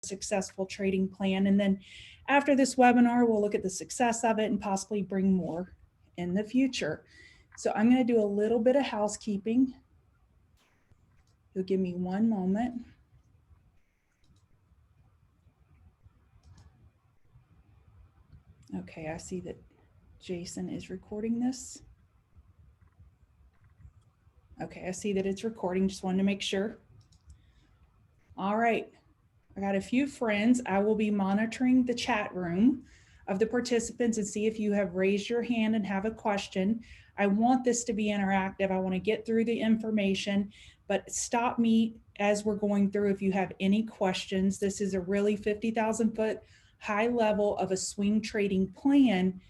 successful trading plan. And then after this webinar, we'll look at the success of it and possibly bring more in the future. So I'm going to do a little bit of housekeeping. You'll give me one moment. Okay, I see that Jason is recording this. Okay, I see that it's recording. Just wanted to make sure. All right, I got a few friends. I will be monitoring the chat room of the participants and see if you have raised your hand and have a question. I want this to be interactive. I want to get through the information, but stop me as we're going through if you have any questions. This is a really 50,000 foot high level of a swing trading plan,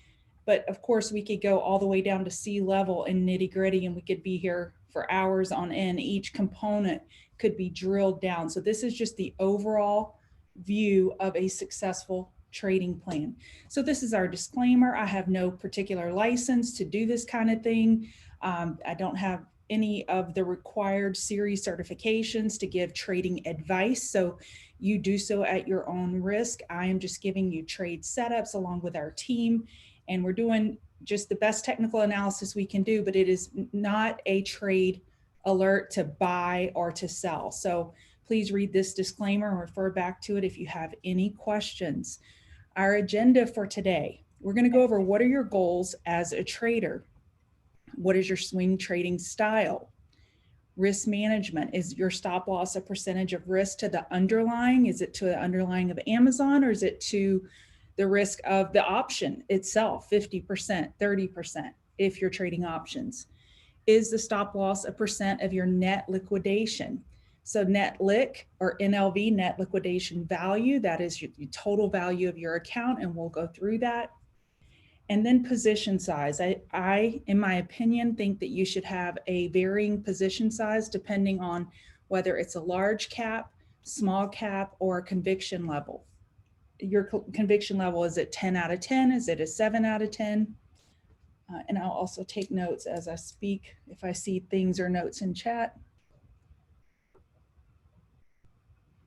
but of course we could go all the way down to sea level and nitty gritty, and we could be here for hours on end. Each component could be drilled down. So this is just the overall view of a successful trading plan. So this is our disclaimer. I have no particular license to do this kind of thing. I don't have any of the required series certifications to give trading advice. So you do so at your own risk. I am just giving you trade setups along with our team, and we're doing just the best technical analysis we can do, but it is not a trade alert to buy or to sell. So please read this disclaimer and refer back to it if you have any questions. Our agenda for today, we're going to go over what are your goals as a trader? What is your swing trading style? Risk management, is your stop loss a percentage of risk to the underlying? Is it to the underlying of Amazon, or is it to the risk of the option itself, 50%, 30%, if you're trading options? Is the stop loss a percent of your net liquidation? So net liq, or NLV, net liquidation value, that is your total value of your account, and we'll go through that. And then position size. I, in my opinion, think that you should have a varying position size depending on whether it's a large cap, small cap, or a conviction level. Your conviction level, is it 10 out of 10? Is it a 7 out of 10? And I'll also take notes as I speak if I see things or notes in chat.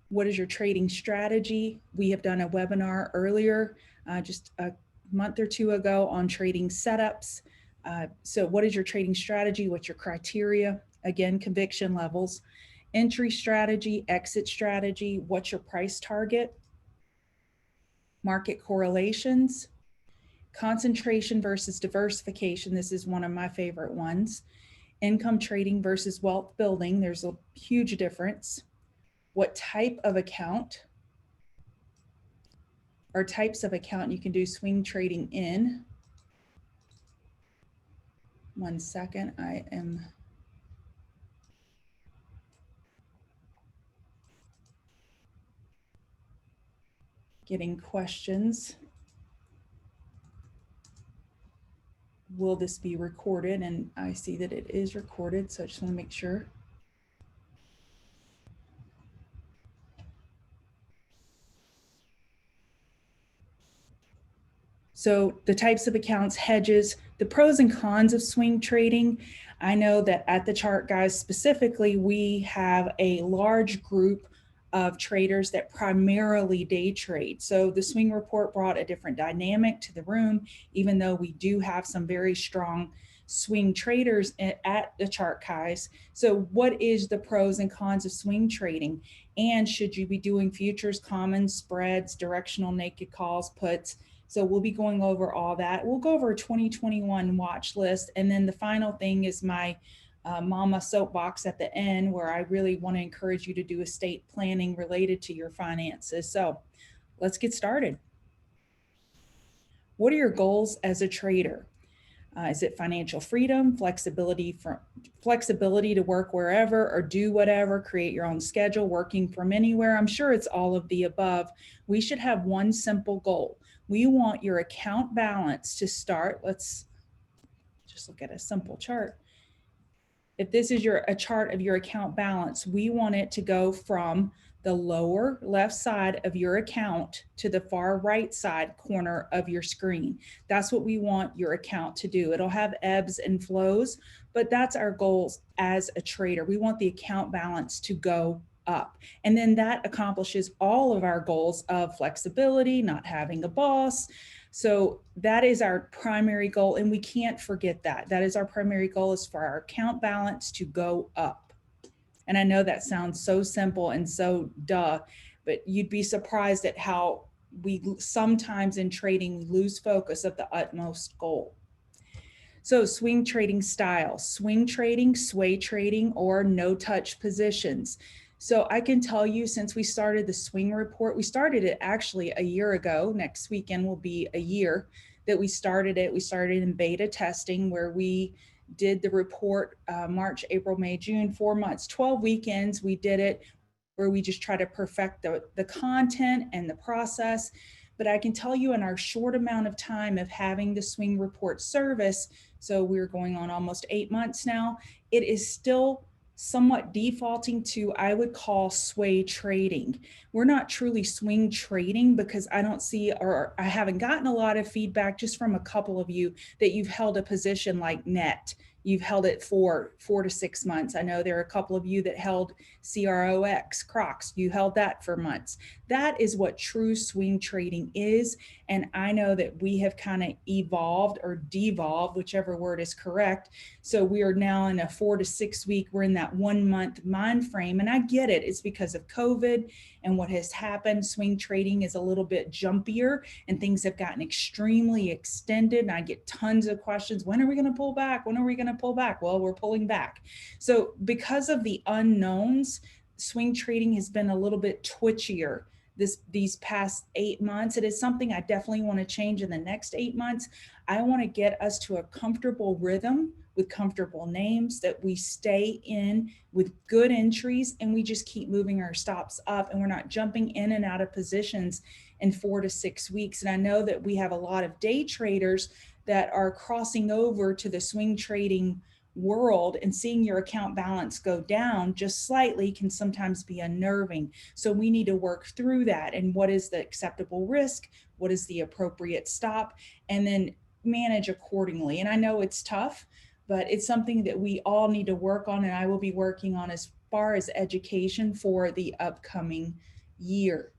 What is your trading strategy? We have done a webinar earlier, just a month or two ago, on trading setups. So what is your trading strategy? What's your criteria? Again, conviction levels, entry strategy, exit strategy, what's your price target? Market correlations, concentration versus diversification. This is one of my favorite ones. Income trading versus wealth building. There's a huge difference. What type of account or types of account you can do swing trading in. One second, I am getting questions. Will this be recorded? And I see that it is recorded, so I just want to make sure. So the types of accounts, hedges, the pros and cons of swing trading. I know that at the Chart Guys specifically, we have a large group of traders that primarily day trade. So the swing report brought a different dynamic to the room, even though we do have some very strong swing traders at the Chart Guys. So what is the pros and cons of swing trading? And should you be doing futures, commons, spreads, directional naked calls, puts? So we'll be going over all that. We'll go over a 2021 watch list. And then the final thing is my mama soapbox at the end, where I really want to encourage you to do estate planning related to your finances. So let's get started. What are your goals as a trader? Is it financial freedom, flexibility to work wherever or do whatever, create your own schedule, working from anywhere? I'm sure it's all of the above. We should have one simple goal. We want your account balance to start. Let's just look at a simple chart. If this is a chart of your account balance, we want it to go from the lower left side of your account to the far right side corner of your screen. That's what we want your account to do. It'll have ebbs and flows, but that's our goals as a trader. We want the account balance to go up. And then that accomplishes all of our goals of flexibility, not having a boss. So that is our primary goal. And we can't forget that. That is our primary goal, is for our account balance to go up. And I know that sounds so simple and so duh, but you'd be surprised at how we sometimes in trading we lose focus of the utmost goal. So swing trading style, swing trading, sway trading, or no touch positions. So I can tell you, since we started the swing report, we started it actually a year ago. Next weekend will be a year that we started it. We started in beta testing, where we did the report March, April, May, June, 4 months, 12 weekends. We did it where we just try to perfect the content and the process. But I can tell you, in our short amount of time of having the swing report service, so we're going on almost 8 months now, it is still somewhat defaulting to, I would call, sway trading. We're not truly swing trading, because I don't see, or I haven't gotten a lot of feedback just from a couple of you that you've held a position like net. You've held it for 4 to 6 months. I know there are a couple of you that held CROX, Crocs. You held that for months. That is what true swing trading is. And I know that we have kind of evolved or devolved, whichever word is correct. So we are now in a 4 to 6 week, we're in that 1 month mind frame. And I get it. It's because of COVID and what has happened. Swing trading is a little bit jumpier and things have gotten extremely extended. And I get tons of questions. When are we going to pull back? When are we going to pull back? Well, we're pulling back. So because of the unknowns, swing trading has been a little bit twitchier these past 8 months. It is something I definitely want to change in the next 8 months. I want to get us to a comfortable rhythm with comfortable names that we stay in with good entries, and we just keep moving our stops up, and we're not jumping in and out of positions in 4 to 6 weeks. And I know that we have a lot of day traders that are crossing over to the swing trading world, and seeing your account balance go down just slightly can sometimes be unnerving. So we need to work through that, and what is the acceptable risk, what is the appropriate stop, and then manage accordingly. And I know it's tough, but it's something that we all need to work on, and I will be working on as far as education for the upcoming year.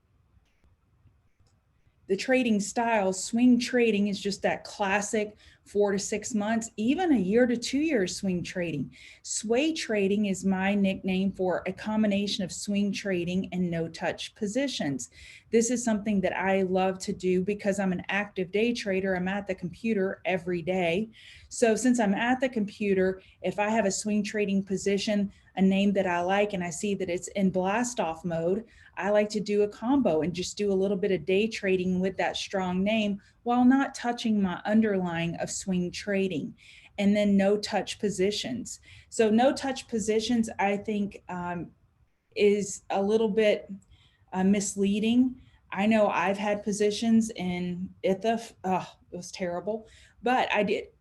The trading style, swing trading, is just that classic 4 to 6 months, even a year to 2 years swing trading. Sway trading is my nickname for a combination of swing trading and no touch positions. This is something that I love to do because I'm an active day trader. I'm at the computer every day. So since I'm at the computer, if I have a swing trading position, a name that I like, and I see that it's in blast off mode, I like to do a combo and just do a little bit of day trading with that strong name while not touching my underlying of swing trading. And then no touch positions. So no touch positions, I think, is a little bit misleading. I know I've had positions in ITHA. Oh, it was terrible. But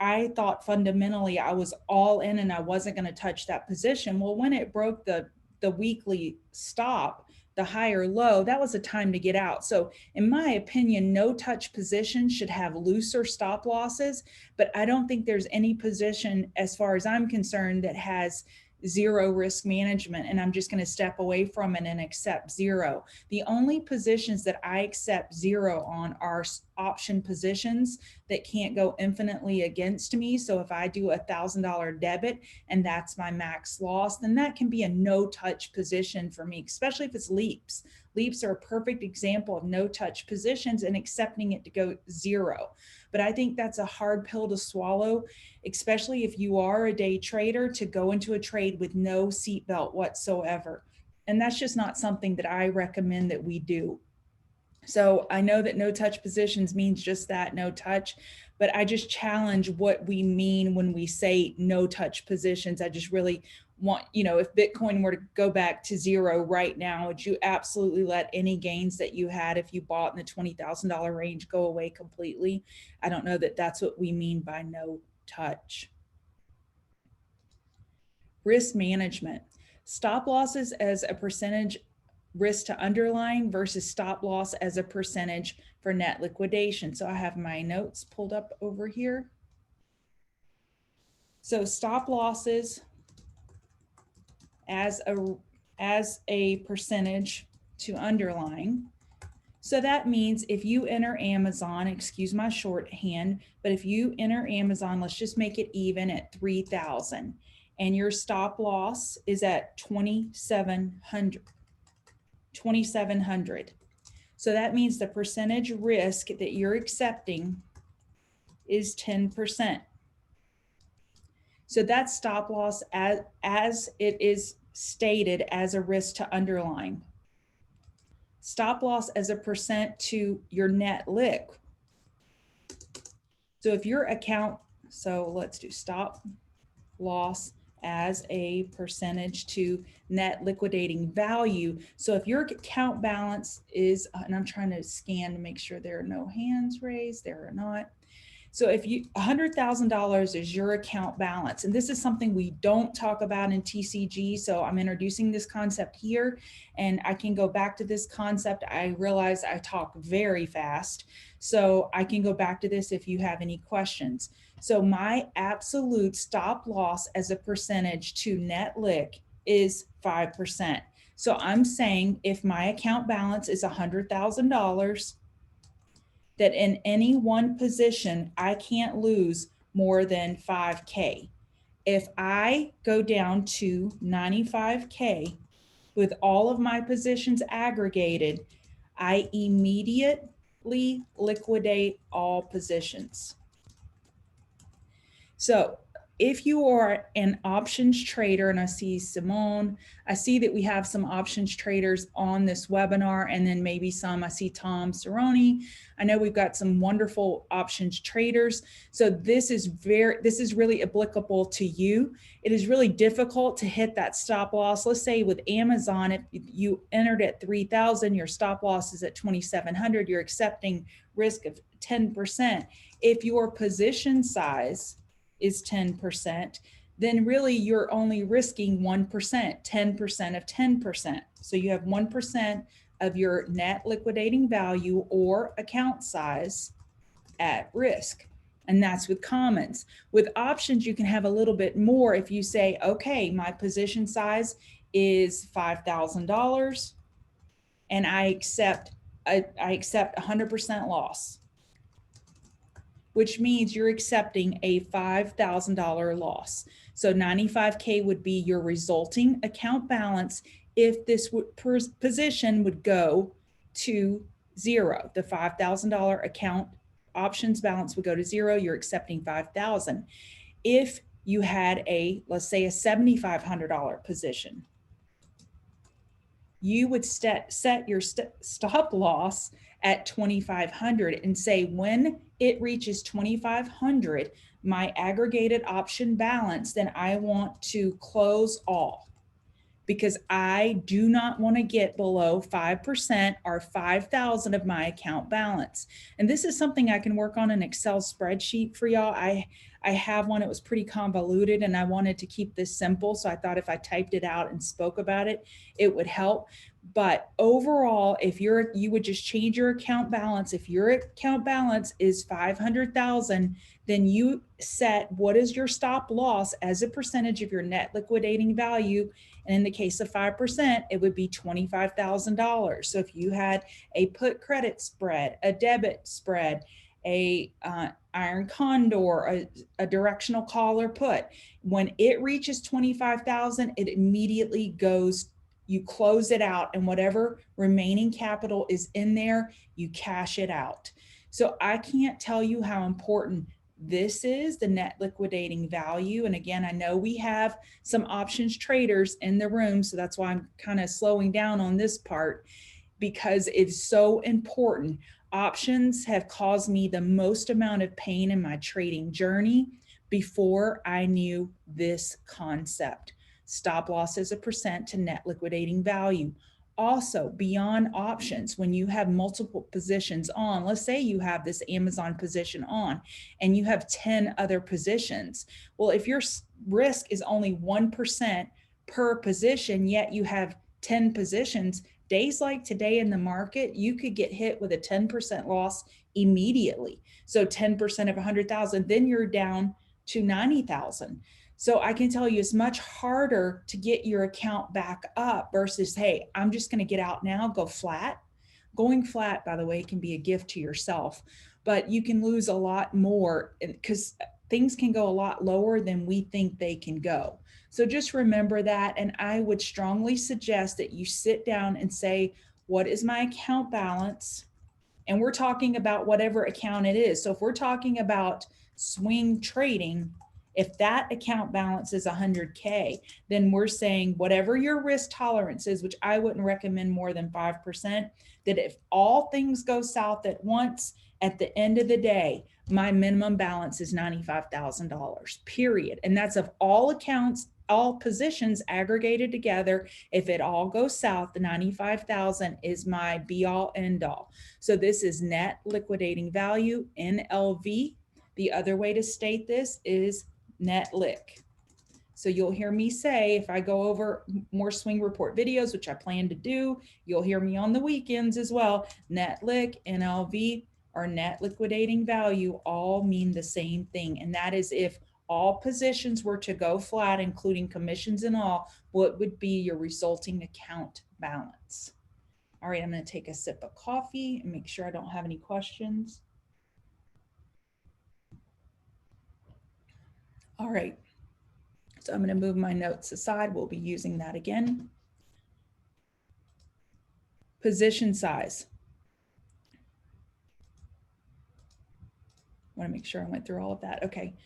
I thought fundamentally I was all in and I wasn't going to touch that position. Well, when it broke the weekly stop, the higher low, that was a time to get out. So in my opinion, no touch position should have looser stop losses, but I don't think there's any position, as far as I'm concerned, that has zero risk management and I'm just going to step away from it and accept zero. The only positions that I accept zero on are option positions that can't go infinitely against me. So if I do $1,000 debit and that's my max loss, then that can be a no touch position for me, especially if it's leaps. Leaps are a perfect example of no touch positions and accepting it to go zero. But I think that's a hard pill to swallow, especially if you are a day trader, to go into a trade with no seatbelt whatsoever. And that's just not something that I recommend that we do. So I know that no touch positions means just that, no touch, but I just challenge what we mean when we say no touch positions. I just really want, if Bitcoin were to go back to zero right now, would you absolutely let any gains that you had if you bought in the $20,000 range go away completely? I don't know that that's what we mean by no touch. Risk management. Stop losses as a percentage risk to underlying versus stop loss as a percentage for net liquidation. So I have my notes pulled up over here. So stop losses as as a percentage to underlying. So that means if you enter Amazon, excuse my shorthand, but if you enter Amazon, let's just make it even at 3,000 and your stop loss is at 2,700. So that means the percentage risk that you're accepting is 10%. So that's stop loss as it is stated as a risk to underlying. Stop loss as a percent to your net liq. So if your account, so let's do stop loss as a percentage to net liquidating value. So if your account balance is, and I'm trying to scan to make sure there are no hands raised, there are not. So if you, $100,000 is your account balance, and this is something we don't talk about in TCG, so I'm introducing this concept here, and I can go back to this concept. I realize I talk very fast, so I can go back to this if you have any questions. So my absolute stop loss as a percentage to net liq is 5%. So I'm saying if my account balance is $100,000, that in any one position, I can't lose more than 5K. If I go down to 95K with all of my positions aggregated, I immediately liquidate all positions. So if you are an options trader, and I see Simone, I see that we have some options traders on this webinar, and then maybe some, I see Tom Cerrone. I know we've got some wonderful options traders. So this is really applicable to you. It is really difficult to hit that stop loss. Let's say with Amazon, if you entered at 3,000, your stop loss is at 2,700, you're accepting risk of 10%. If your position size is 10%, then really you're only risking 1%, 10% of 10%. So you have 1% of your net liquidating value or account size at risk. And that's with commons. With options, you can have a little bit more if you say, okay, my position size is $5,000 and I accept 100% loss, which means you're accepting a $5,000 loss. So 95K would be your resulting account balance if this position would go to zero. The $5,000 account options balance would go to zero. You're accepting 5,000. If you had let's say a $7,500 position, you would set your stop loss at 2,500 and say, when it reaches 2,500, my aggregated option balance, then I want to close all, because I do not want to get below 5% or 5,000 of my account balance. And this is something I can work on an Excel spreadsheet for y'all. I have one. It was pretty convoluted and I wanted to keep this simple. So I thought if I typed it out and spoke about it, it would help. But overall, if you would just change your account balance. If your account balance is 500,000, then you set what is your stop loss as a percentage of your net liquidating value. And in the case of 5%, it would be $25,000. So if you had a put credit spread, a debit spread, a iron condor, a directional call or put, when it reaches 25,000, it immediately goes, you close it out, and whatever remaining capital is in there, you cash it out. So I can't tell you how important this is, the net liquidating value. And again, I know we have some options traders in the room, so that's why I'm kind of slowing down on this part, because it's so important. Options have caused me the most amount of pain in my trading journey before I knew this concept. Stop loss as a percent to net liquidating value. Also, beyond options, when you have multiple positions on, let's say you have this Amazon position on and you have 10 other positions. Well, if your risk is only 1% per position, yet you have 10 positions, days like today in the market, you could get hit with a 10% loss immediately. So 10% of 100,000, then you're down to 90,000. So I can tell you it's much harder to get your account back up versus, hey, I'm just going to get out now, go flat. Going flat, by the way, can be a gift to yourself, but you can lose a lot more because things can go a lot lower than we think they can go. So just remember that. And I would strongly suggest that you sit down and say, what is my account balance? And we're talking about whatever account it is. So if we're talking about swing trading, if that account balance is 100K, then we're saying whatever your risk tolerance is, which I wouldn't recommend more than 5%, that if all things go south at once, at the end of the day, my minimum balance is $95,000, period. And that's of all accounts, all positions aggregated together. If it all goes south, the 95,000 is my be all end all. So this is net liquidating value, NLV. The other way to state this is net lick. So you'll hear me say, if I go over more swing report videos, which I plan to do, you'll hear me on the weekends as well. Net lick, NLV, or net liquidating value all mean the same thing. And that is if all positions were to go flat, including commissions and all, what would be your resulting account balance? All right, I'm going to take a sip of coffee and make sure I don't have any questions. All right, so I'm going to move my notes aside. We'll be using that again. Position size. I want to make sure I went through all of that. Okay.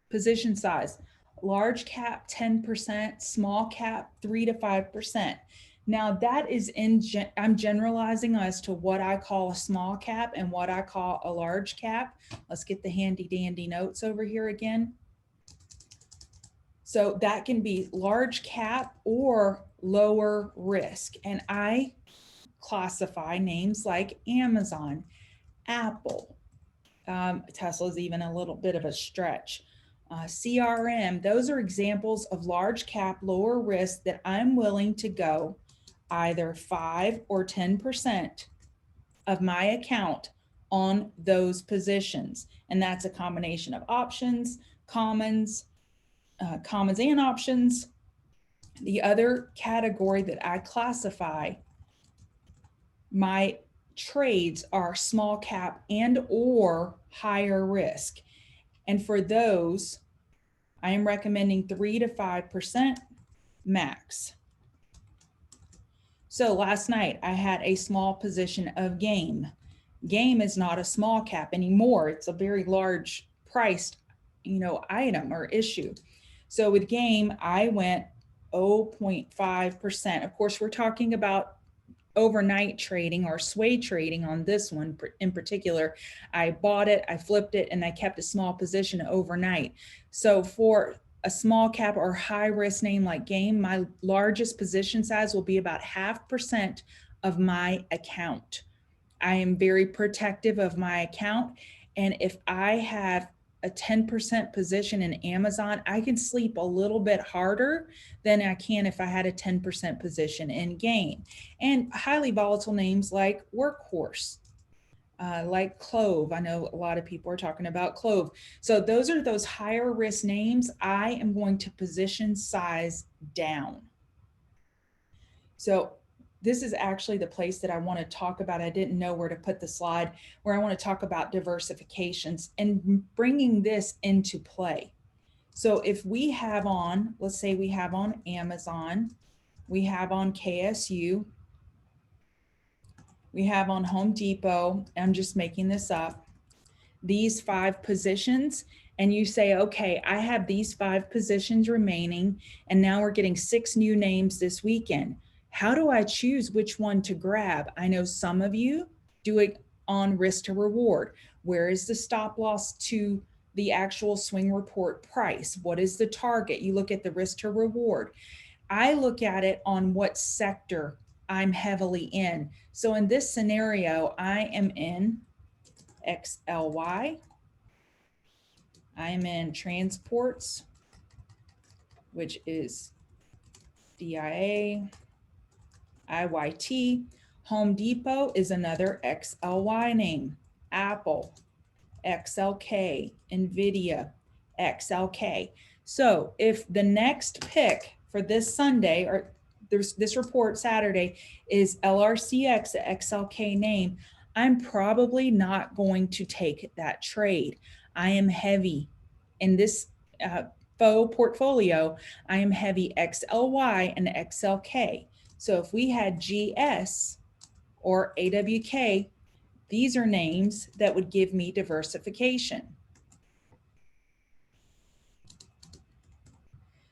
Position size. Large cap 10%, small cap 3 to 5%. Now that is I'm generalizing as to what I call a small cap and what I call a large cap. Let's get the handy dandy notes over here again. So that can be large cap or lower risk. And I classify names like Amazon, Apple, Tesla's even a little bit of a stretch. CRM, those are examples of large cap, lower risk that I'm willing to go either 5 or 10% of my account on those positions. And that's a combination of options, commons and options. The other category that I classify my trades are small cap and or higher risk. And for those, I am recommending 3 to 5% max. So last night I had a small position of Game. Game is not a small cap anymore. It's a very large priced, item or issue. So with Game, I went 0.5%. Of course, we're talking about overnight trading or sway trading on this one in particular. I bought it, I flipped it, and I kept a small position overnight. So for a small cap or high risk name like Game, my largest position size will be about 0.5% of my account. I am very protective of my account. And if I have a 10% position in Amazon, I can sleep a little bit harder than I can if I had a 10% position in Game. And highly volatile names like Workhorse, like Clove. I know a lot of people are talking about Clove. So those are those higher risk names. I am going to position size down. So this is actually the place that I want to talk about. I didn't know where to put the slide, where I want to talk about diversifications and bringing this into play. So if we have on, let's say we have on Amazon, we have on KSU, we have on Home Depot, I'm just making this up, these 5 positions, and you say, okay, I have these 5 positions remaining, and now we're getting 6 new names this weekend. How do I choose which one to grab? I know some of you do it on risk to reward. Where is the stop loss to the actual swing report price? What is the target? You look at the risk to reward. I look at it on what sector I'm heavily in. So in this scenario, I am in XLY. I'm in transports, which is DIA. IYT. Home Depot is another XLY name. Apple, XLK, NVIDIA, XLK. So if the next pick for this Sunday, or there's this report Saturday, is LRCX, the XLK name, I'm probably not going to take that trade. I am heavy in this faux portfolio. I am heavy XLY and XLK. So if we had GS or AWK, these are names that would give me diversification.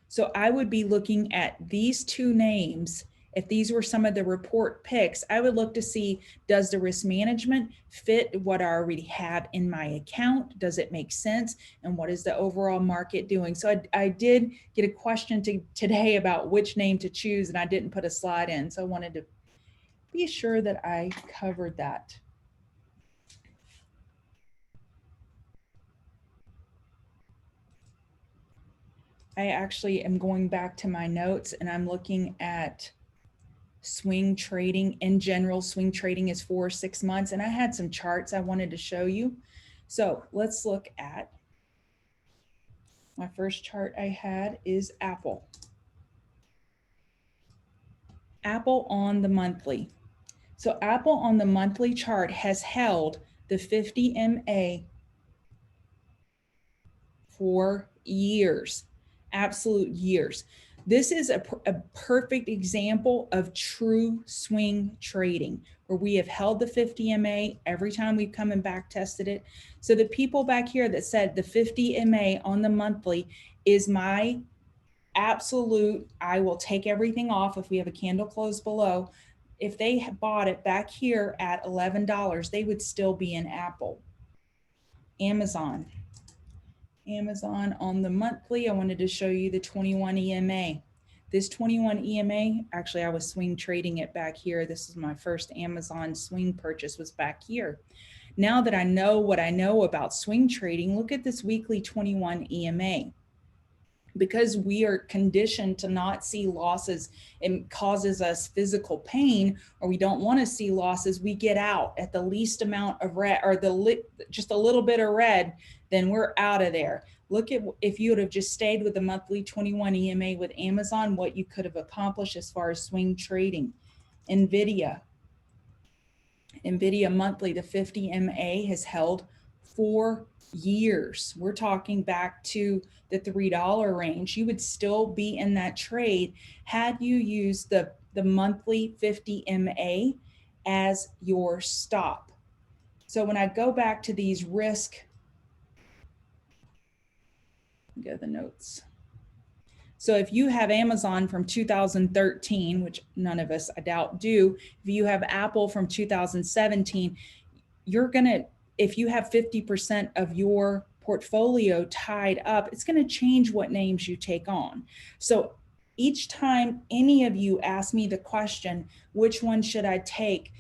So I would be looking at these two names. If these were some of the report picks, I would look to see, does the risk management fit what I already have in my account? Does it make sense? And what is the overall market doing? So I did get a question today about which name to choose, and I didn't put a slide in. So I wanted to be sure that I covered that. I actually am going back to my notes and I'm looking at swing trading. In general, swing trading is 4 or 6 months. And I had some charts I wanted to show you. So let's look at my first chart I had is Apple. Apple on the monthly. So Apple on the monthly chart has held the 50 MA for years, absolute years. This is a perfect example of true swing trading, where we have held the 50 MA every time we've come and back tested it. So the people back here that said the 50 MA on the monthly is my absolute, I will take everything off if we have a candle close below. If they bought it back here at $11, they would still be in Apple. Amazon on the monthly, I wanted to show you the 21 EMA. This 21 EMA, actually I was swing trading it back here. This is my first Amazon swing purchase, was back here. Now that I know what I know about swing trading, look at this weekly 21 EMA. Because we are conditioned to not see losses, it causes us physical pain, or we don't want to see losses, we get out at the least amount of red, or just a little bit of red, then we're out of there. Look at, if you would have just stayed with the monthly 21 EMA with Amazon, what you could have accomplished as far as swing trading. NVIDIA monthly, the 50 MA has held for years. We're talking back to the $3 range. You would still be in that trade had you used the monthly 50 MA as your stop. So when I go back to these risk, go to the notes. So if you have Amazon from 2013, which none of us I doubt do, if you have Apple from 2017, you're going to, if you have 50% of your portfolio tied up, it's going to change what names you take on. So each time any of you ask me the question, which one should I take?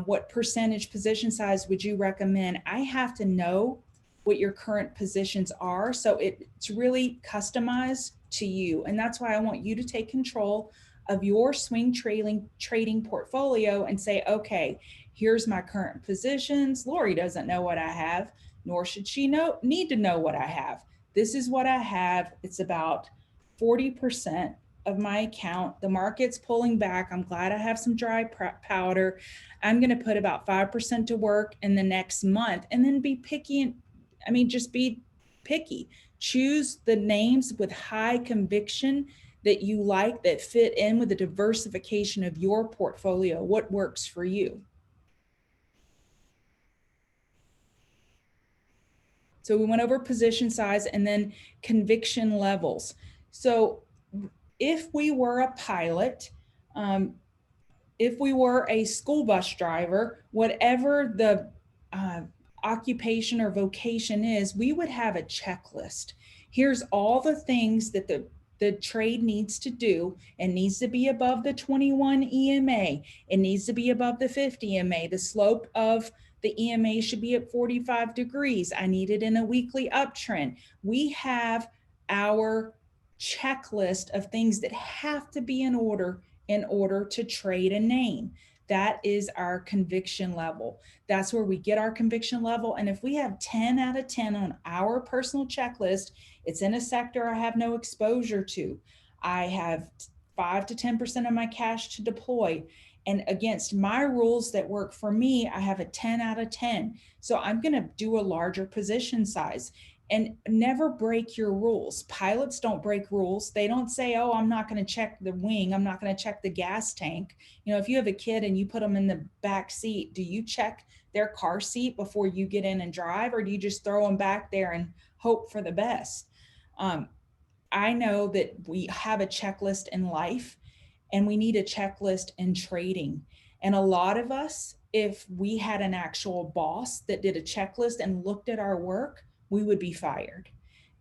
What percentage position size would you recommend? I have to know what your current positions are. So it's really customized to you. And that's why I want you to take control of your swing trading portfolio and say, okay, here's my current positions. Lori doesn't know what I have, nor should she need to know what I have. This is what I have. It's about 40% of my account. The market's pulling back. I'm glad I have some dry powder. I'm going to put about 5% to work in the next month, and then be picky. Just be picky. Choose the names with high conviction that you like, that fit in with the diversification of your portfolio. What works for you? So we went over position size and then conviction levels. So if we were a pilot, if we were a school bus driver, whatever the occupation or vocation is, we would have a checklist. Here's all the things that the trade needs to do. It needs to be above the 21 EMA. It needs to be above the 50 EMA. The slope of the EMA should be at 45 degrees. I need it in a weekly uptrend. We have our checklist of things that have to be in order to trade a name. That is our conviction level. That's where we get our conviction level. And if we have 10 out of 10 on our personal checklist, it's in a sector I have no exposure to. I have 5 to 10% of my cash to deploy. And against my rules that work for me, I have a 10 out of 10. So I'm going to do a larger position size. And never break your rules. Pilots don't break rules. They don't say, oh, I'm not going to check the wing. I'm not going to check the gas tank. You know, if you have a kid and you put them in the back seat, do you check their car seat before you get in and drive? Or do you just throw them back there and hope for the best? I know that we have a checklist in life and we need a checklist in trading. And a lot of us, if we had an actual boss that did a checklist and looked at our work, we would be fired.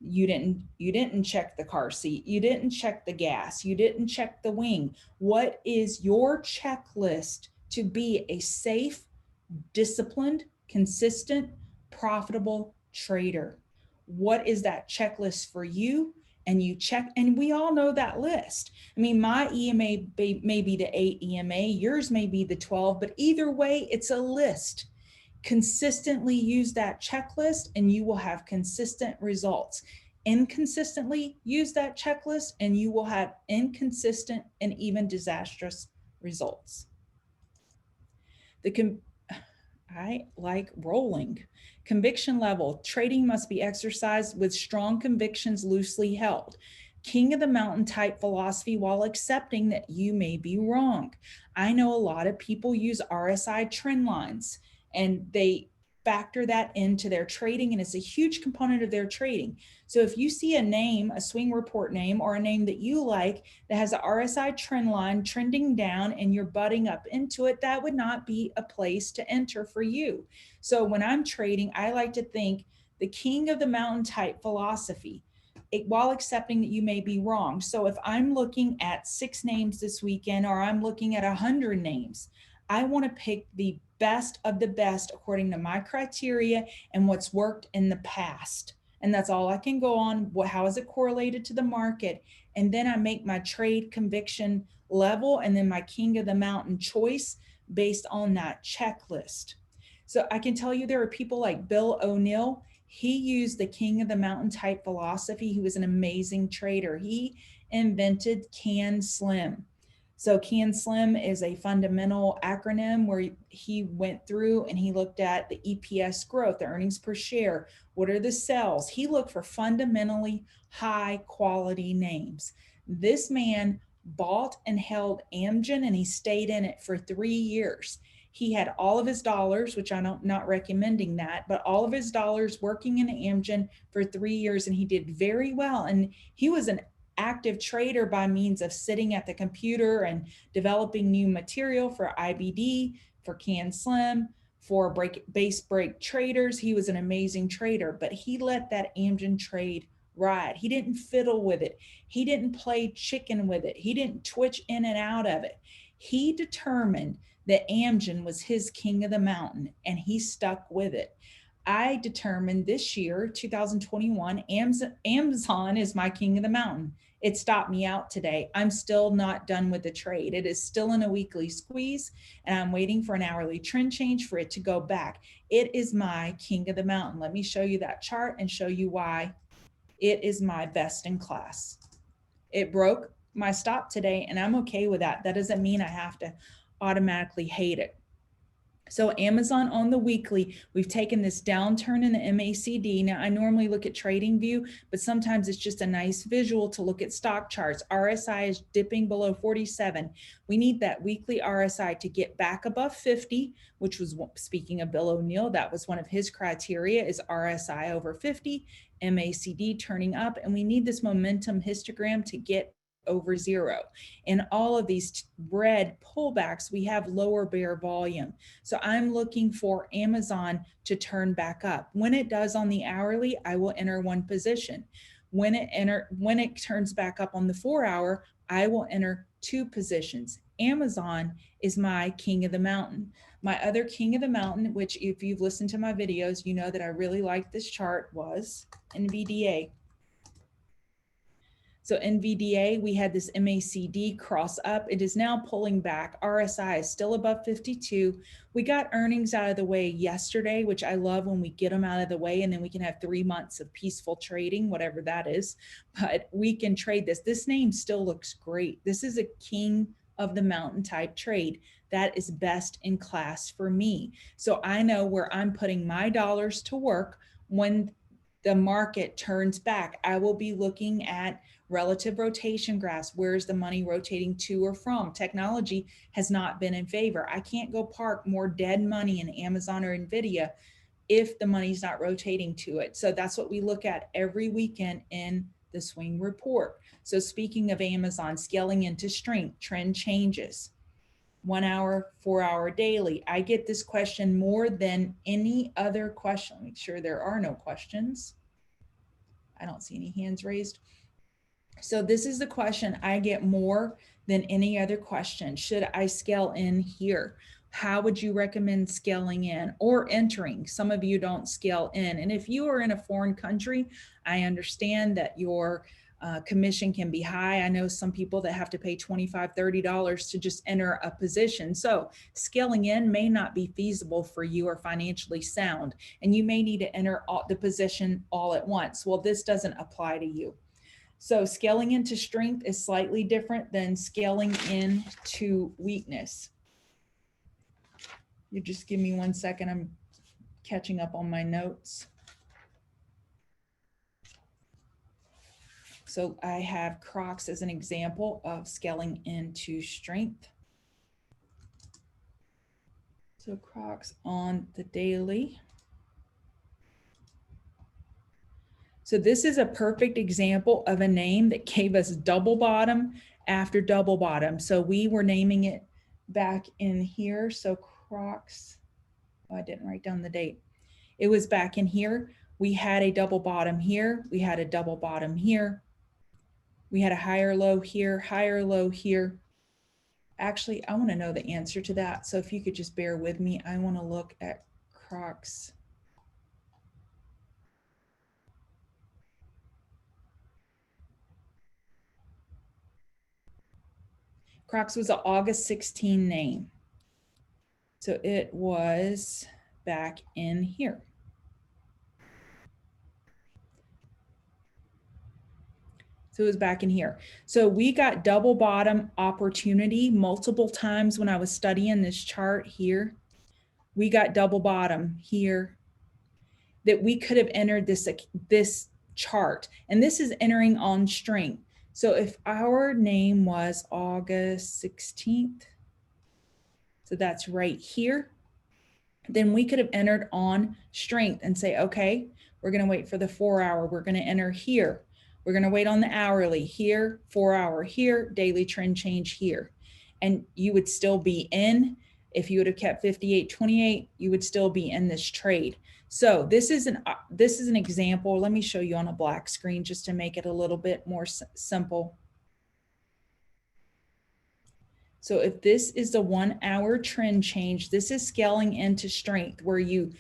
You didn't check the car seat, you didn't check the gas, you didn't check the wing. What is your checklist to be a safe, disciplined, consistent, profitable trader? What is that checklist for you? And you check, and we all know that list. I mean, my EMA may be the 8 EMA, yours may be the 12, but either way, it's a list. Consistently use that checklist and you will have consistent results. Inconsistently use that checklist and you will have inconsistent and even disastrous results. I like rolling. Conviction level. Trading must be exercised with strong convictions loosely held. King of the mountain type philosophy while accepting that you may be wrong. I know a lot of people use RSI trend lines and they factor that into their trading, and it's a huge component of their trading. So if you see a name, a swing report name, or a name that you like that has an RSI trend line trending down and you're butting up into it, that would not be a place to enter for you. So when I'm trading, I like to think the king of the mountain type philosophy, while accepting that you may be wrong. So if I'm looking at 6 names this weekend, or I'm looking at 100 names, I want to pick the best of the best according to my criteria and what's worked in the past. And that's all I can go on. How is it correlated to the market? And then I make my trade conviction level and then my king of the mountain choice based on that checklist. So I can tell you there are people like Bill O'Neill. He used the king of the mountain type philosophy. He was an amazing trader. He invented CAN SLIM. So CAN SLIM is a fundamental acronym where he went through and he looked at the EPS growth, the earnings per share. What are the sales? He looked for fundamentally high quality names. This man bought and held Amgen and he stayed in it for 3 years. He had all of his dollars, which I'm not recommending that, but all of his dollars working in Amgen for 3 years, and he did very well. And he was an active trader by means of sitting at the computer and developing new material for IBD, for CAN SLIM, for base break traders. He was an amazing trader, but he let that Amgen trade ride. He didn't fiddle with it. He didn't play chicken with it. He didn't twitch in and out of it. He determined that Amgen was his king of the mountain and he stuck with it. I determined this year, 2021, Amazon is my king of the mountain. It stopped me out today. I'm still not done with the trade. It is still in a weekly squeeze, and I'm waiting for an hourly trend change for it to go back. It is my king of the mountain. Let me show you that chart and show you why it is my best in class. It broke my stop today, and I'm okay with that. That doesn't mean I have to automatically hate it. So Amazon on the weekly, we've taken this downturn in the MACD. Now I normally look at TradingView, but sometimes it's just a nice visual to look at stock charts. RSI is dipping below 47. We need that weekly RSI to get back above 50, which was, speaking of Bill O'Neill, that was one of his criteria, is RSI over 50, MACD turning up, and we need this momentum histogram to get over 0. In all of these red pullbacks, we have lower bear volume. So I'm looking for Amazon to turn back up. When it does on the hourly, I will enter one position. When it turns back up on the 4-hour, I will enter 2 positions. Amazon is my king of the mountain. My other king of the mountain, which if you've listened to my videos, you know that I really like this chart, was NVDA. So NVDA, we had this MACD cross up. It is now pulling back. RSI is still above 52. We got earnings out of the way yesterday, which I love when we get them out of the way, and then we can have 3 months of peaceful trading, whatever that is. But we can trade this. This name still looks great. This is a king of the mountain type trade. That is best in class for me. So I know where I'm putting my dollars to work when the market turns back. I will be looking at relative rotation graphs. Where's the money rotating to or from? Technology has not been in favor. I can't go park more dead money in Amazon or Nvidia if the money's not rotating to it. So that's what we look at every weekend in the swing report. So speaking of Amazon, scaling into strength, trend changes, 1 hour, 4 hour daily. I get this question more than any other question. Make sure there are no questions. I don't see any hands raised. So this is the question I get more than any other question. Should I scale in here? How would you recommend scaling in or entering? Some of you don't scale in. And if you are in a foreign country, I understand that your commission can be high. I know some people that have to pay $25, $30 to just enter a position. So scaling in may not be feasible for you or financially sound, and you may need to enter the position all at once. Well, this doesn't apply to you. So scaling into strength is slightly different than scaling into weakness. You just give me 1 second. I'm catching up on my notes. So I have Crocs as an example of scaling into strength. So Crocs on the daily. So this is a perfect example of a name that gave us double bottom after double bottom. So we were naming it back in here. So Crocs, oh, I didn't write down the date. It was back in here. We had a double bottom here. We had a double bottom here. We had a higher low here, higher low here. Actually, I want to know the answer to that. So if you could just bear with me, I want to look at Crocs. Crocs was an August 16 name. So it was back in here. So it was back in here. So we got double bottom opportunity multiple times when I was studying this chart here. We got double bottom here that we could have entered this chart. And this is entering on strength. So if our name was August 16th, so that's right here, then we could have entered on strength and say, okay, we're going to wait for the 4 hour. We're going to enter here. We're going to wait on the hourly here, 4 hour here, daily trend change here. And you would still be in. If you would have kept 58.28, you would still be in this trade. So this is an example. Let me show you on a black screen just to make it a little bit more simple. So if this is the 1 hour trend change, this is scaling into strength where you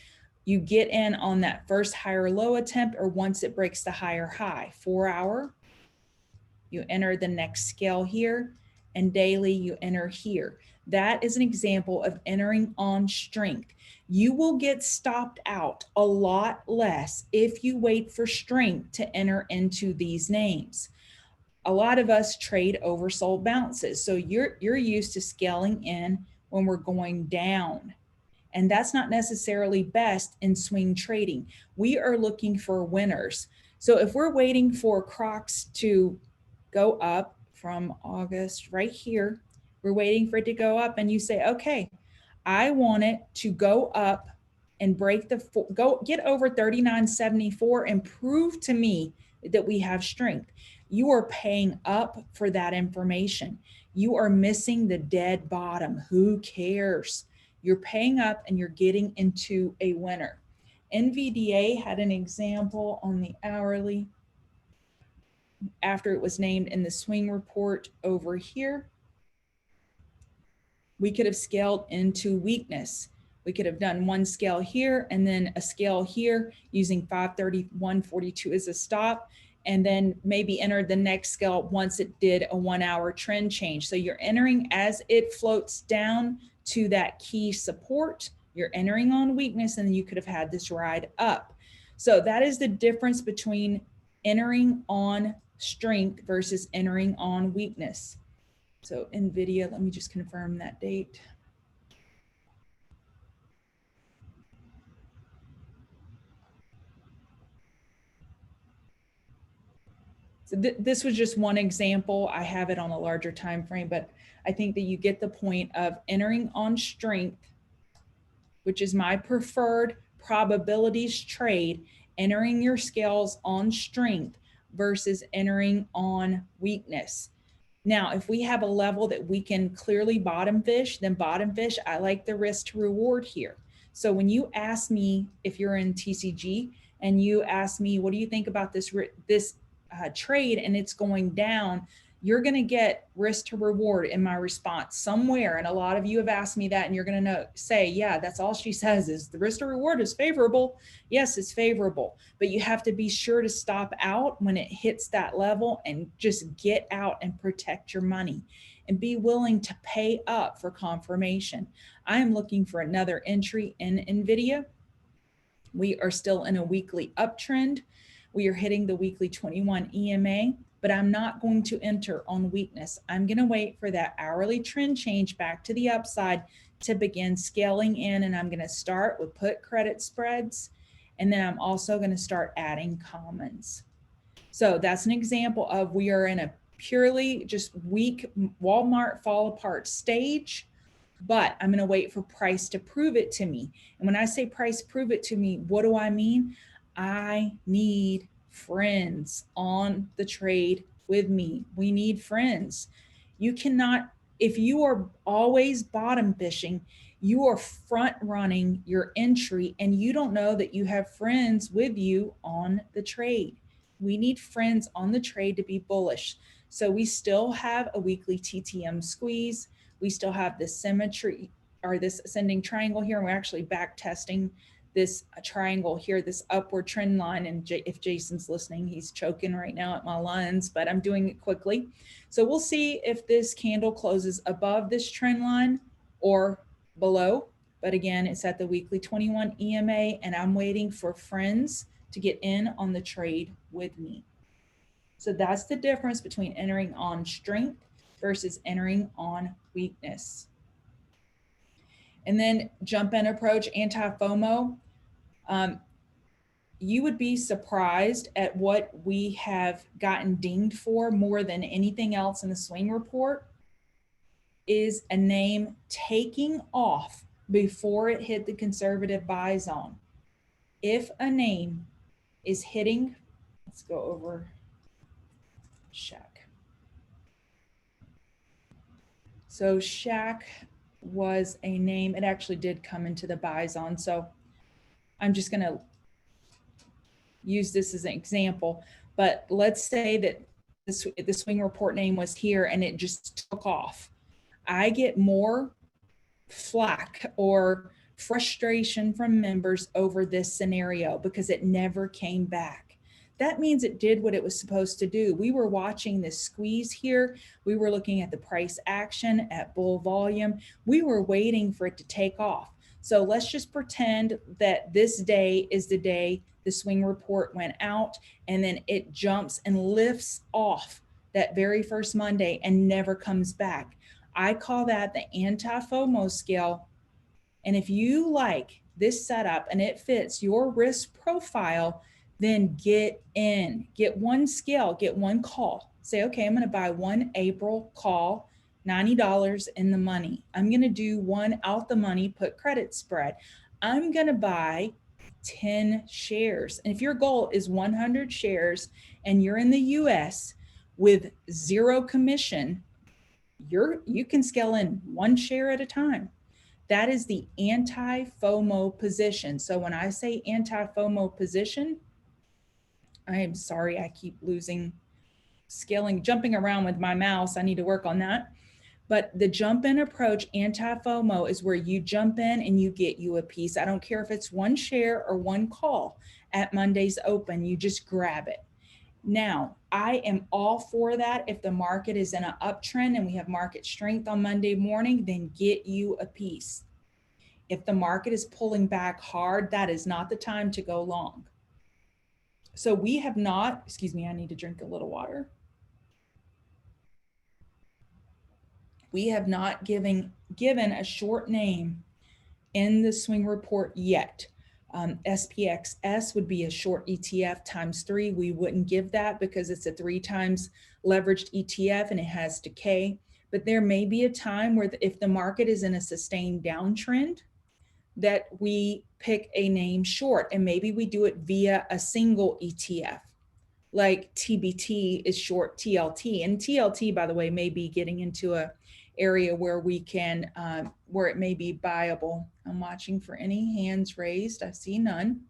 get in on that first higher low attempt or once it breaks the higher high. 4 hour, you enter the next scale here, and daily you enter here. That is an example of entering on strength. You will get stopped out a lot less if you wait for strength to enter into these names. A lot of us trade oversold bounces. So you're used to scaling in when we're going down. And that's not necessarily best in swing trading. We are looking for winners. So if we're waiting for Crocs to go up from August right here, we're waiting for it to go up and you say, okay, I want it to go up and break get over 39.74 and prove to me that we have strength. You are paying up for that information. You are missing the dead bottom. Who cares? You're paying up and you're getting into a winner. NVDA had an example on the hourly after it was named in the swing report over here. We could have scaled into weakness. We could have done one scale here and then a scale here using 531.42 as a stop and then maybe enter the next scale once it did a 1 hour trend change. So you're entering as it floats down to that key support, you're entering on weakness, and you could have had this ride up. So that is the difference between entering on strength versus entering on weakness. So NVIDIA, let me just confirm that date. So this was just one example. I have it on a larger time frame, but I think that you get the point of entering on strength, which is my preferred probabilities trade, entering your scales on strength versus entering on weakness. Now, if we have a level that we can clearly bottom fish, then bottom fish, I like the risk to reward here. So when you ask me, if you're in TCG and you ask me, what do you think about this trade and it's going down, you're going to get risk to reward in my response somewhere. And a lot of you have asked me that, and you're going to say, yeah, that's all she says is the risk to reward is favorable. Yes, it's favorable, but you have to be sure to stop out when it hits that level and just get out and protect your money and be willing to pay up for confirmation. I am looking for another entry in NVIDIA. We are still in a weekly uptrend. We are hitting the weekly 21 EMA, but I'm not going to enter on weakness. I'm going to wait for that hourly trend change back to the upside to begin scaling in. And I'm going to start with put credit spreads. And then I'm also going to start adding commons. So that's an example of we are in a purely just weak Walmart fall apart stage, but I'm going to wait for price to prove it to me. And when I say price prove it to me, what do I mean? I need friends on the trade with me. We need friends. You cannot, if you are always bottom fishing, you are front running your entry and you don't know that you have friends with you on the trade. We need friends on the trade to be bullish. So we still have a weekly TTM squeeze. We still have this symmetry or this ascending triangle here. And we're actually back testing this triangle here, this upward trend line. And if Jason's listening, he's choking right now at my lines, but I'm doing it quickly. So we'll see if this candle closes above this trend line or below. But again, it's at the weekly 21 EMA, and I'm waiting for friends to get in on the trade with me. So that's the difference between entering on strength versus entering on weakness. And then jump in approach, anti-FOMO. You would be surprised at what we have gotten dinged for more than anything else in the swing report is a name taking off before it hit the conservative buy zone. If a name is hitting, let's go over Shack. So Shack was a name, it actually did come into the buy zone. So I'm just going to use this as an example, but let's say that the swing report name was here and it just took off. I get more flack or frustration from members over this scenario because it never came back. That means it did what it was supposed to do. We were watching this squeeze here. We were looking at the price action at bull volume. We were waiting for it to take off. So let's just pretend that this day is the day the swing report went out and then it jumps and lifts off that very first Monday and never comes back. I call that the anti-FOMO scale. And if you like this setup and it fits your risk profile, then get in, get one scale, get one call. Say, okay, I'm going to buy one April call, $90 in the money. I'm going to do one out the money, put credit spread. I'm going to buy 10 shares. And if your goal is 100 shares and you're in the US with zero commission, you can scale in one share at a time. That is the anti-FOMO position. So when I say anti-FOMO position, I am sorry, I keep losing jumping around with my mouse. I need to work on that. But the jump in approach, anti-FOMO, is where you jump in and you get you a piece. I don't care if it's one share or one call at Monday's open, you just grab it. Now, I am all for that. If the market is in an uptrend and we have market strength on Monday morning, then get you a piece. If the market is pulling back hard, that is not the time to go long. So we have not, excuse me, I need to drink a little water. We have not given a short name in the swing report yet. SPXS would be a short ETF times 3. We wouldn't give that because it's a 3 times leveraged ETF and it has decay. But there may be a time where if the market is in a sustained downtrend, that we pick a name short, and maybe we do it via a single ETF. Like TBT is short TLT, and TLT, by the way, may be getting into a area where we can, where it may be buyable. I'm watching for any hands raised. I see none.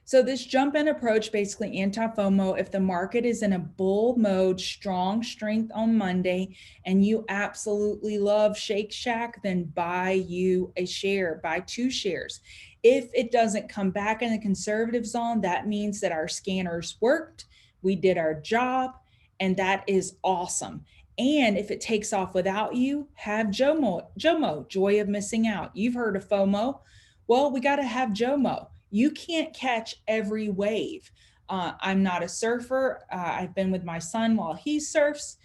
So this jump in approach, basically anti-FOMO, if the market is in a bull mode, strong strength on Monday, and you absolutely love Shake Shack, then buy you a share, buy 2 shares. If it doesn't come back in the conservative zone, that means that our scanners worked, we did our job, and that is awesome. And if it takes off without you, have JOMO, joy of missing out. You've heard of FOMO. Well, we got to have JOMO. You can't catch every wave. I'm not a surfer. I've been with my son while he surfs,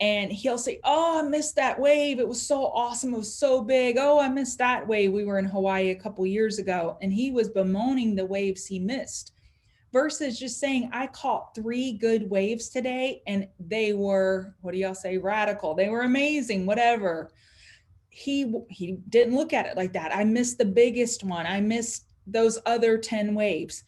and he'll say, "Oh, I missed that wave. It was so awesome. It was so big. Oh, I missed that wave." We were in Hawaii a couple years ago, and he was bemoaning the waves he missed, versus just saying, "I caught 3 good waves today, and they were, what do y'all say, radical. They were amazing, whatever." He didn't look at it like that. I missed the biggest one. I missed those other 10 waves.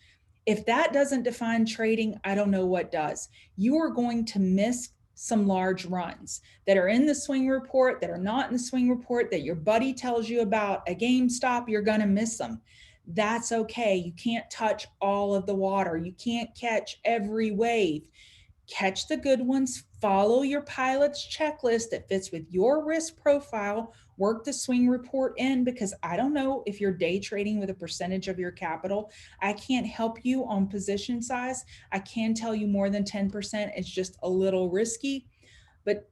If that doesn't define trading, I don't know what does. You are going to miss some large runs that are in the swing report, that are not in the swing report, that your buddy tells you about a GameStop. You're going to miss them. That's okay. You can't touch all of the water. You can't catch every wave. Catch the good ones, follow your pilot's checklist that fits with your risk profile, work the swing report in, because I don't know if you're day trading with a percentage of your capital. I can't help you on position size. I can tell you more than 10% is just a little risky, but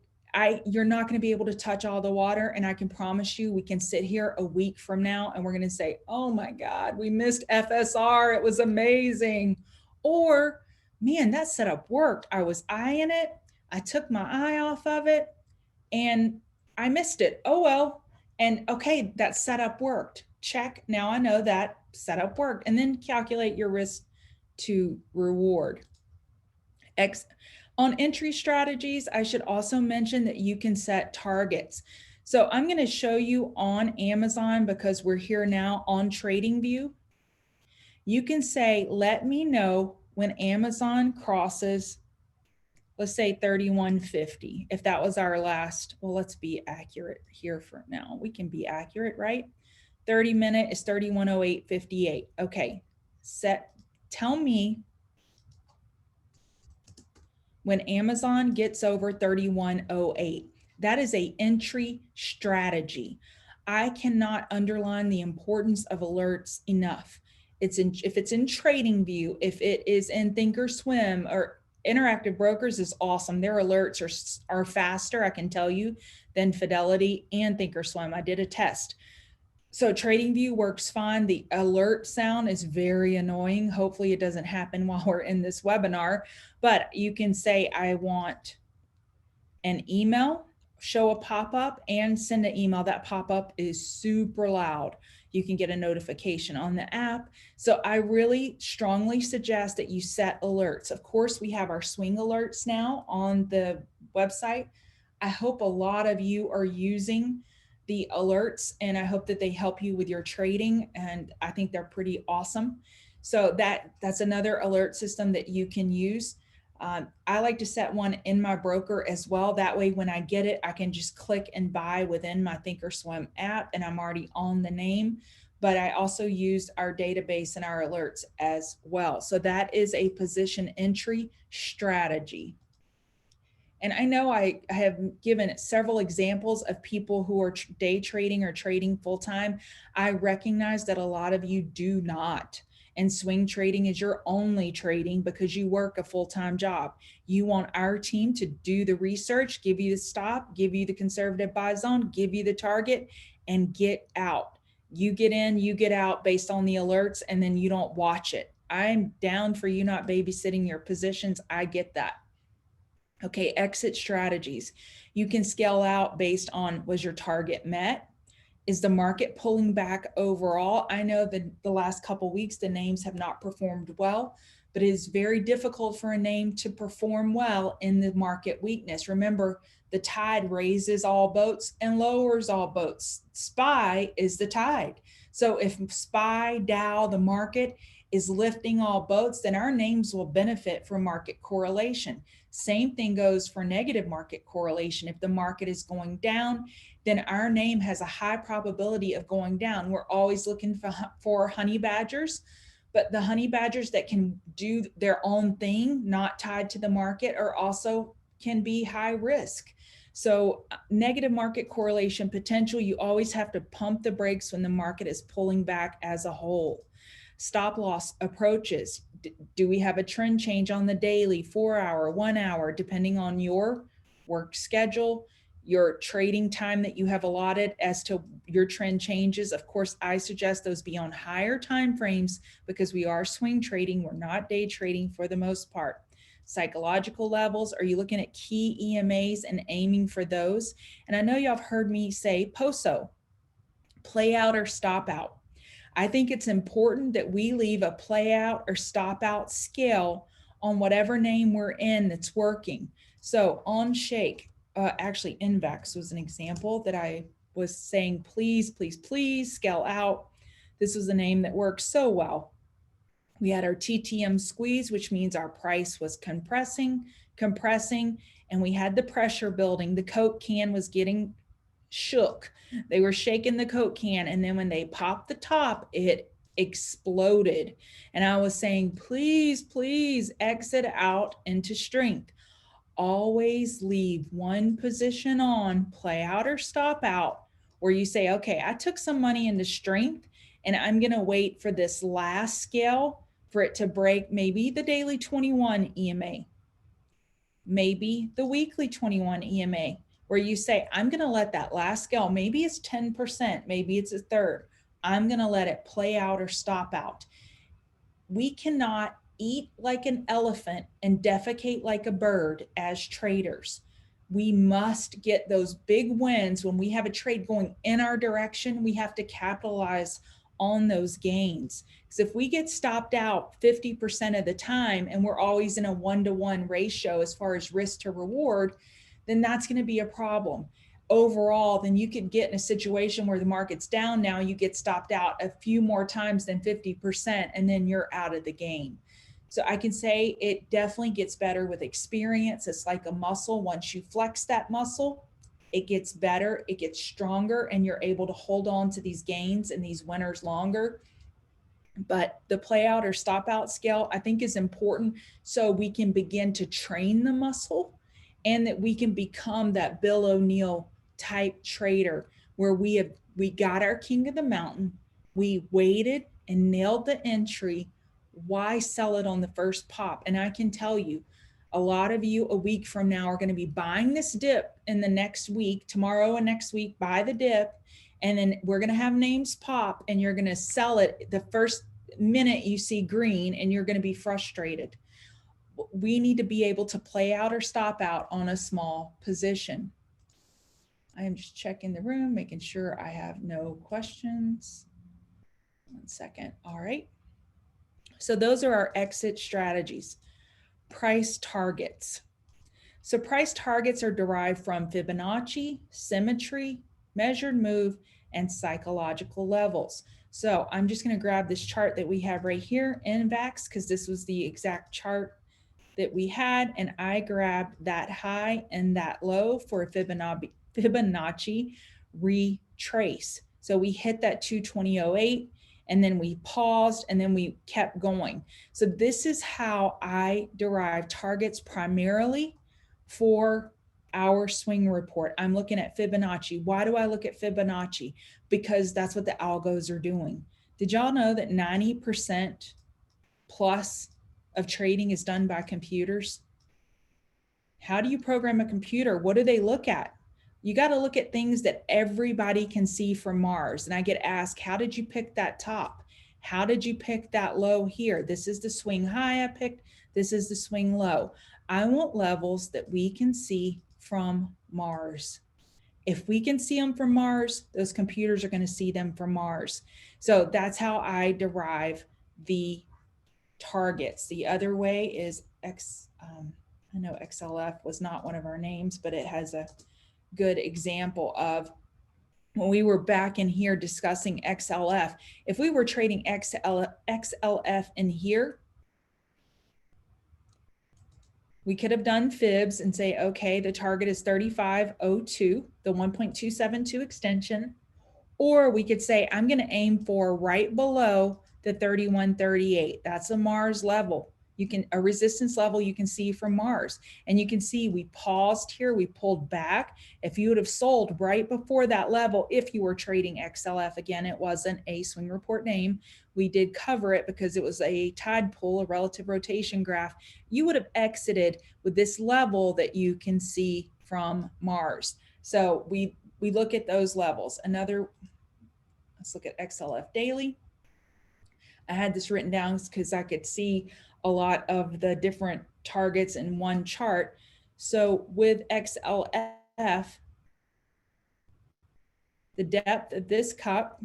you're not going to be able to touch all the water. And I can promise you, we can sit here a week from now and we're going to say, "Oh my God, we missed FSR. It was amazing." Or, "Man, that setup worked. I was eyeing it. I took my eye off of it and I missed it. Oh, well." And okay, that setup worked. Check. Now I know that setup worked. And then calculate your risk to reward. On entry strategies, I should also mention that you can set targets. So I'm going to show you on Amazon, because we're here now on TradingView. You can say, "Let me know when Amazon crosses," let's say 3150. If that was our last, well, let's be accurate here for now. We can be accurate, right? 30-minute is 3108.58. Okay, tell me when Amazon gets over 3108. That is an entry strategy. I cannot underline the importance of alerts enough. If it's in TradingView, if it is in Thinkorswim, or Interactive Brokers is awesome. Their alerts are faster, I can tell you, than Fidelity and Thinkorswim. I did a test. So TradingView works fine. The alert sound is very annoying. Hopefully it doesn't happen while we're in this webinar, but you can say, "I want an email," show a pop-up, and send an email. That pop-up is super loud. You can get a notification on the app. So I really strongly suggest that you set alerts. Of course, we have our swing alerts now on the website. I hope a lot of you are using the alerts, and I hope that they help you with your trading, and I think they're pretty awesome. So that's another alert system that you can use. I like to set one in my broker as well. That way, when I get it, I can just click and buy within my Thinkorswim app, and I'm already on the name. But I also use our database and our alerts as well. So that is a position entry strategy. And I know I have given several examples of people who are day trading or trading full time. I recognize that a lot of you do not. and swing trading is your only trading because you work a full-time job. You want our team to do the research, give you the stop, give you the conservative buy zone, give you the target, and get out. You get in, you get out based on the alerts, and then you don't watch it. I'm down for you not babysitting your positions. I get that. Okay, exit strategies. You can scale out based on, was your target met? Is the market pulling back overall? I know that the last couple of weeks, the names have not performed well, but it is very difficult for a name to perform well in the market weakness. Remember, the tide raises all boats and lowers all boats. SPY is the tide. So if SPY, Dow, the market is lifting all boats, then our names will benefit from market correlation. Same thing goes for negative market correlation. If the market is going down, then our name has a high probability of going down. We're always looking for honey badgers, but the honey badgers that can do their own thing, not tied to the market, are also can be high risk. So negative market correlation potential, you always have to pump the brakes when the market is pulling back as a whole. Stop loss approaches. Do we have a trend change on the daily, 4 hour, 1 hour, depending on your work schedule, your trading time that you have allotted as to your trend changes? Of course, I suggest those be on higher time frames because we are swing trading. We're not day trading for the most part. Psychological levels, are you looking at key EMAs and aiming for those? And I know y'all have heard me say POSO, play out or stop out. I think it's important that we leave a play out or stop out scale on whatever name we're in that's working. So on Shake, actually NVAX was an example that I was saying, please, please, please scale out. This was a name that worked so well. We had our TTM squeeze, which means our price was compressing, and we had the pressure building. The Coke can was getting shook. They were shaking the Coke can, and then when they popped the top, it exploded. And I was saying, please, please exit out into strength. Always leave one position on, play out or stop out, where you say, okay, I took some money into strength and I'm going to wait for this last scale for it to break maybe the daily 21 EMA, maybe the weekly 21 EMA, where you say, I'm going to let that last scale, maybe it's 10%, maybe it's a third. I'm going to let it play out or stop out. We cannot eat like an elephant and defecate like a bird as traders. We must get those big wins. When we have a trade going in our direction, we have to capitalize on those gains. Because if we get stopped out 50% of the time and we're always in a 1-to-1 ratio as far as risk to reward, then that's going to be a problem. Overall, then you could get in a situation where the market's down now, you get stopped out a few more times than 50%, and then you're out of the game. So I can say it definitely gets better with experience. It's like a muscle. Once you flex that muscle, it gets better, it gets stronger, and you're able to hold on to these gains and these winners longer. But the play out or stop out scale, I think, is important so we can begin to train the muscle and that we can become that Bill O'Neill type trader where we got our king of the mountain, we waited and nailed the entry. Why sell it on the first pop? And I can tell you, a lot of you a week from now are going to be buying this dip in the next week, tomorrow and next week, buy the dip. And then we're going to have names pop and you're going to sell it the first minute you see green and you're going to be frustrated. We need to be able to play out or stop out on a small position. I am just checking the room, making sure I have no questions. 1 second. All right. So those are our exit strategies. Price targets. So price targets are derived from Fibonacci, symmetry, measured move, and psychological levels. So I'm just going to grab this chart that we have right here, NVAX, because this was the exact chart that we had, and I grabbed that high and that low for a Fibonacci retrace. So we hit that 220.08 and then we paused and then we kept going. So this is how I derive targets primarily for our swing report. I'm looking at Fibonacci. Why do I look at Fibonacci? Because that's what the algos are doing. Did y'all know that 90% plus of trading is done by computers. How do you program a computer? What do they look at? You got to look at things that everybody can see from Mars. And I get asked, how did you pick that top? How did you pick that low here? This is the swing high I picked. This is the swing low. I want levels that we can see from Mars. If we can see them from Mars, those computers are going to see them from Mars. So that's how I derive the targets. The other way is I know XLF was not one of our names, but it has a good example of when we were back in here discussing XLF. If we were trading XLF in here, we could have done fibs and say, okay, the target is 3502, the 1.272 extension. Or we could say, I'm going to aim for right below the 3138. That's a Mars level. You can, a resistance level you can see from Mars. And you can see we paused here, we pulled back. If you would have sold right before that level, if you were trading XLF, again, it wasn't a swing report name. We did cover it because it was a tide pool, a relative rotation graph. You would have exited with this level that you can see from Mars. So we look at those levels. Let's look at XLF daily. I had this written down because I could see a lot of the different targets in one chart. So with XLF, the depth of this cup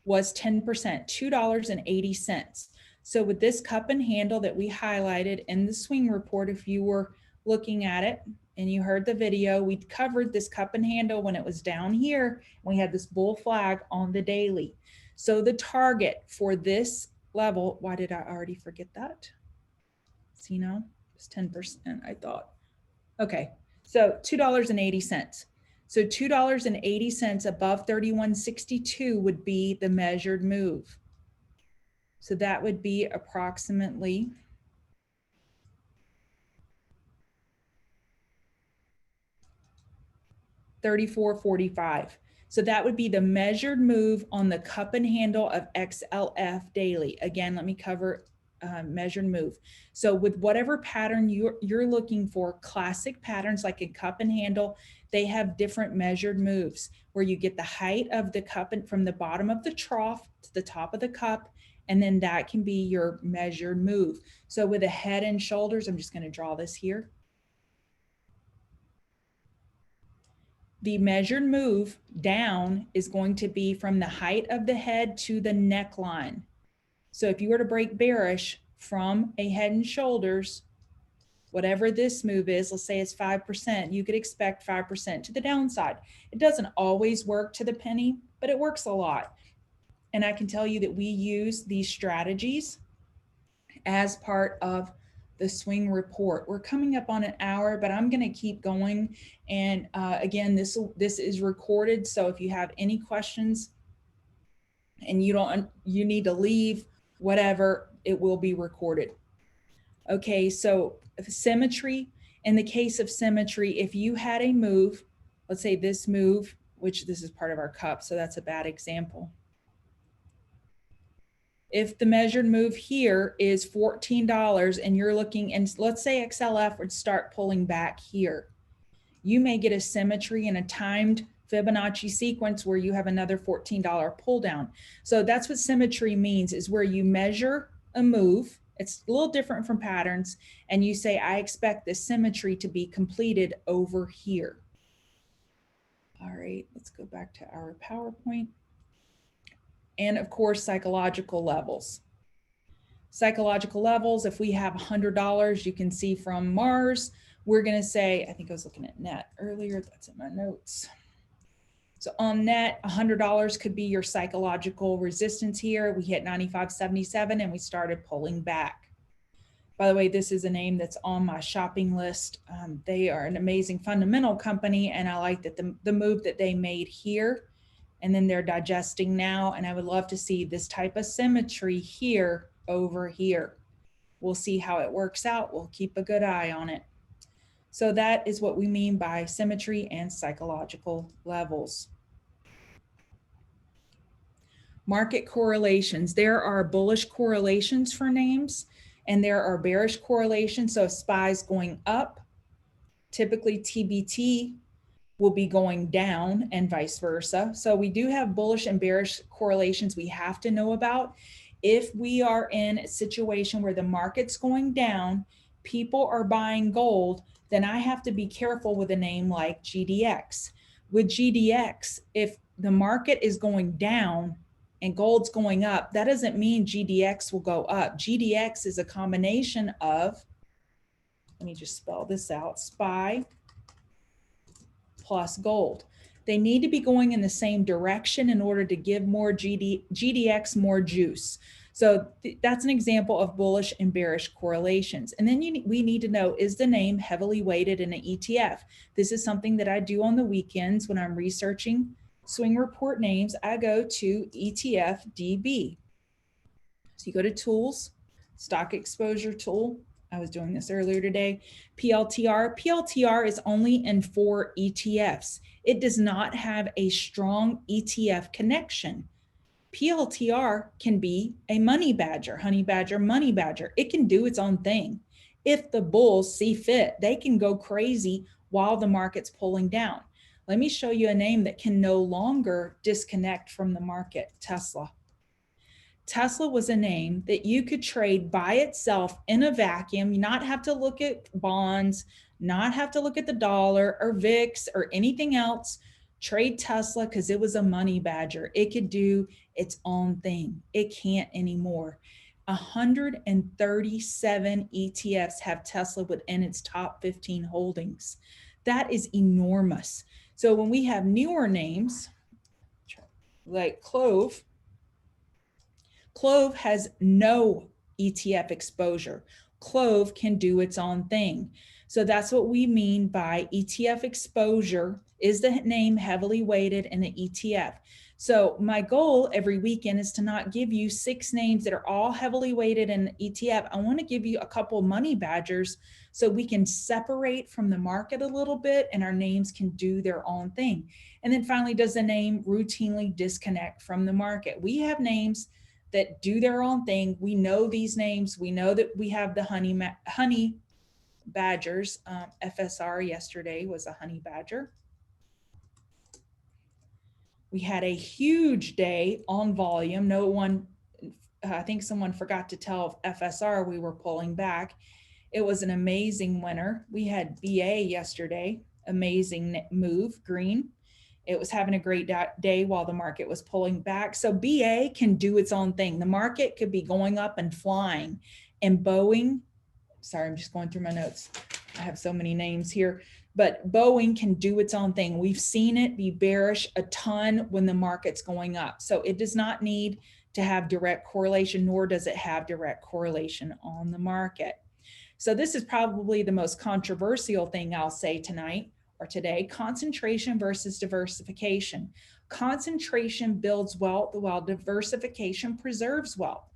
was 10%, $2.80. So with this cup and handle that we highlighted in the swing report, if you were looking at it and you heard the video, we covered this cup and handle when it was down here. We had this bull flag on the daily. So the target for this level, why did I already forget that? See now, it's 10%, I thought. Okay, so $2.80. So $2.80 above 31.62 would be the measured move. So that would be approximately $34.45. So that would be the measured move on the cup and handle of XLF daily. Again, let me cover measured move. So with whatever pattern you're looking for, classic patterns like a cup and handle, they have different measured moves where you get the height of the cup and from the bottom of the trough to the top of the cup, and then that can be your measured move. So with a head and shoulders, I'm just going to draw this here. The measured move down is going to be from the height of the head to the neckline. So if you were to break bearish from a head and shoulders, whatever this move is, let's say it's 5%, you could expect 5% to the downside. It doesn't always work to the penny, but it works a lot. And I can tell you that we use these strategies as part of the swing report. We're coming up on an hour, but I'm going to keep going. And again, this is recorded. So if you have any questions and you need to leave, whatever, it will be recorded. Okay, so symmetry. In the case of symmetry, if you had a move, let's say this move, which this is part of our cup, so that's a bad example. If the measured move here is $14 and you're looking, and let's say XLF would start pulling back here, you may get a symmetry in a timed Fibonacci sequence where you have another $14 pull down. So that's what symmetry means, is where you measure a move. It's a little different from patterns. And you say, I expect this symmetry to be completed over here. All right, let's go back to our PowerPoint. And of course, psychological levels. Psychological levels, if we have $100, you can see from Mars, we're going to say, I think I was looking at net earlier, that's in my notes. So on net, $100 could be your psychological resistance here. We hit 95.77 and we started pulling back. By the way, this is a name that's on my shopping list. They are an amazing fundamental company, and I like that the move that they made here, and then they're digesting now, and I would love to see this type of symmetry here over here. We'll see how it works out. We'll keep a good eye on it. So that is what we mean by symmetry and psychological levels. market correlations. There are bullish correlations for names and there are bearish correlations. So if SPY's going up, typically TBT will be going down and vice versa. So we do have bullish and bearish correlations we have to know about. If we are in a situation where the market's going down, people are buying gold, then I have to be careful with a name like GDX. With GDX, if the market is going down and gold's going up, that doesn't mean GDX will go up. GDX is a combination of, let me just spell this out, SPY plus gold. They need to be going in the same direction in order to give more GDX more juice. So that's an example of bullish and bearish correlations. And then we need to know, is the name heavily weighted in an ETF? This is something that I do on the weekends when I'm researching swing report names. I go to ETF DB. So you go to tools, stock exposure tool. I was doing this earlier today. PLTR. PLTR is only in 4 ETFs. It does not have a strong ETF connection. PLTR can be a money badger, honey badger, money badger. It can do its own thing. If the bulls see fit, they can go crazy while the market's pulling down. Let me show you a name that can no longer disconnect from the market, Tesla. Tesla was a name that you could trade by itself in a vacuum, not have to look at bonds, not have to look at the dollar or VIX or anything else. Trade Tesla because it was a money badger. It could do its own thing. It can't anymore. 137 ETFs have Tesla within its top 15 holdings. That is enormous. So when we have newer names like Clove, Clove has no ETF exposure. Clove can do its own thing. So that's what we mean by ETF exposure. Is the name heavily weighted in the ETF? So my goal every weekend is to not give you 6 names that are all heavily weighted in the ETF. I want to give you a couple money badgers so we can separate from the market a little bit and our names can do their own thing. And then finally, does the name routinely disconnect from the market? We have names that do their own thing. We know these names. We know that we have the honey badgers. FSR yesterday was a honey badger. We had a huge day on volume. No one, I think someone forgot to tell FSR we were pulling back. It was an amazing winner. We had BA yesterday, amazing move, green. It was having a great day while the market was pulling back. So BA can do its own thing. The market could be going up and flying. And Boeing, sorry, I'm just going through my notes. I have so many names here, but Boeing can do its own thing. We've seen it be bearish a ton when the market's going up. So it does not need to have direct correlation, nor does it have direct correlation on the market. So this is probably the most controversial thing I'll say tonight or today: concentration versus diversification. Concentration builds wealth while diversification preserves wealth.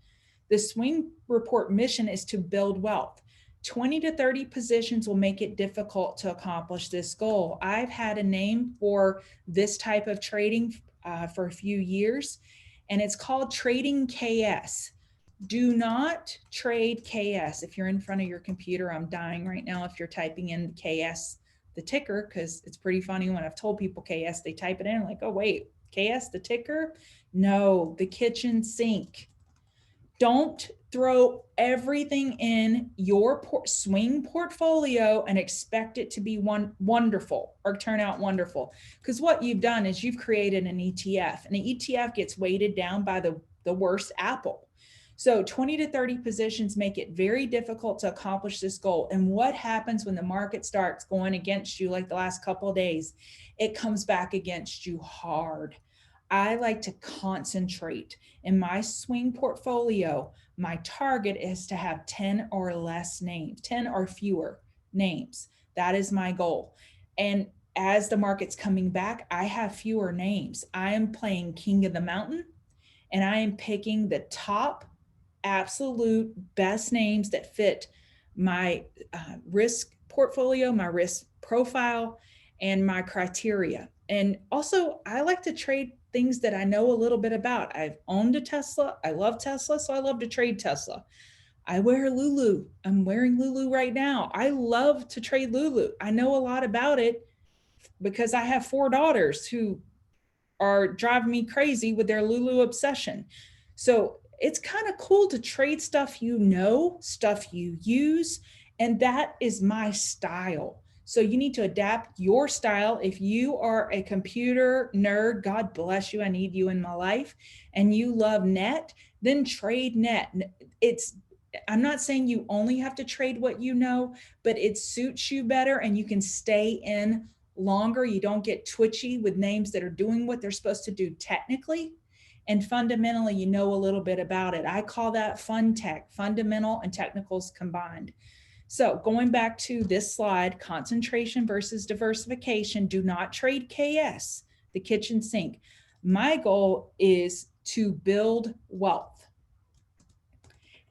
The swing report mission is to build wealth. 20 to 30 positions will make it difficult to accomplish this goal. I've had a name for this type of trading for a few years, and it's called Trading KS. Do not trade KS. If you're in front of your computer, I'm dying right now if you're typing in KS, the ticker, because it's pretty funny when I've told people KS, they type it in like, oh wait, KS, the ticker? No, the kitchen sink. Don't throw everything in your swing portfolio and expect it to be wonderful or turn out wonderful. Because what you've done is you've created an ETF, and the ETF gets weighted down by the worst apple. So 20 to 30 positions make it very difficult to accomplish this goal. And what happens when the market starts going against you like the last couple of days? It comes back against you hard. I like to concentrate. In my swing portfolio, my target is to have 10 or less names, 10 or fewer names. That is my goal. And as the market's coming back, I have fewer names. I am playing King of the Mountain, and I am picking the top absolute best names that fit my risk portfolio, my risk profile, and my criteria. And also, I like to trade things that I know a little bit about. I've owned a Tesla. I love Tesla, so I love to trade Tesla. I wear Lulu. I'm wearing Lulu right now. I love to trade Lulu. I know a lot about it because I have 4 daughters who are driving me crazy with their Lulu obsession. So it's kind of cool to trade stuff you know, stuff you use, and that is my style. So you need to adapt your style. If you are a computer nerd, God bless you, I need you in my life, and you love net, then trade net. I'm not saying you only have to trade what you know, but it suits you better and you can stay in longer. You don't get twitchy with names that are doing what they're supposed to do technically. And fundamentally, you know a little bit about it. I call that fun tech, fundamental and technicals combined. So going back to this slide, concentration versus diversification, do not trade KS, the kitchen sink. My goal is to build wealth.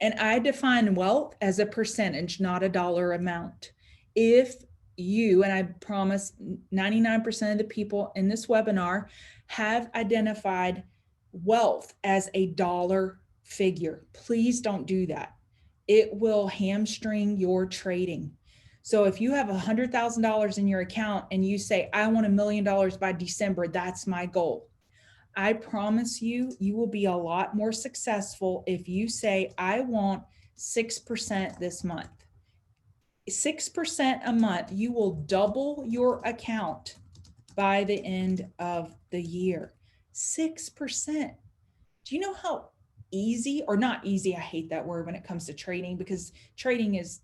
And I define wealth as a percentage, not a dollar amount. If you, and I promise 99% of the people in this webinar have identified wealth as a dollar figure, please don't do that. It will hamstring your trading. So if you have $100,000 in your account and you say, I want $1 million by December, that's my goal. I promise you, you will be a lot more successful if you say, I want 6% this month. 6% a month, you will double your account by the end of the year. 6%. Do you know how easy, or not easy, I hate that word when it comes to trading, because trading is,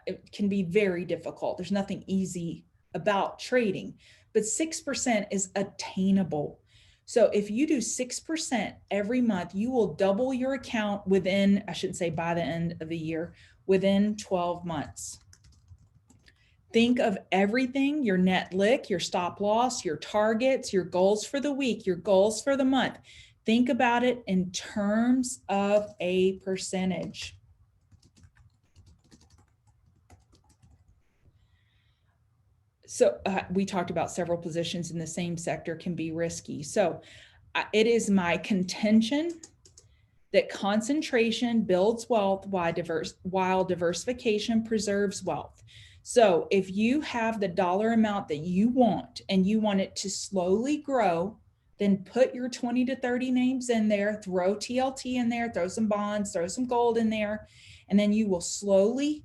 it can be very difficult. There's nothing easy about trading, but 6% is attainable. So if you do 6% every month, you will double your account within, I shouldn't say by the end of the year, within 12 months. Think of everything, your net lick, your stop loss, your targets, your goals for the week, your goals for the month. Think about it in terms of a percentage. So we talked about several positions in the same sector can be risky. So it is my contention that concentration builds wealth while diversification preserves wealth. So if you have the dollar amount that you want and you want it to slowly grow, then put your 20 to 30 names in there, throw TLT in there, throw some bonds, throw some gold in there, and then you will slowly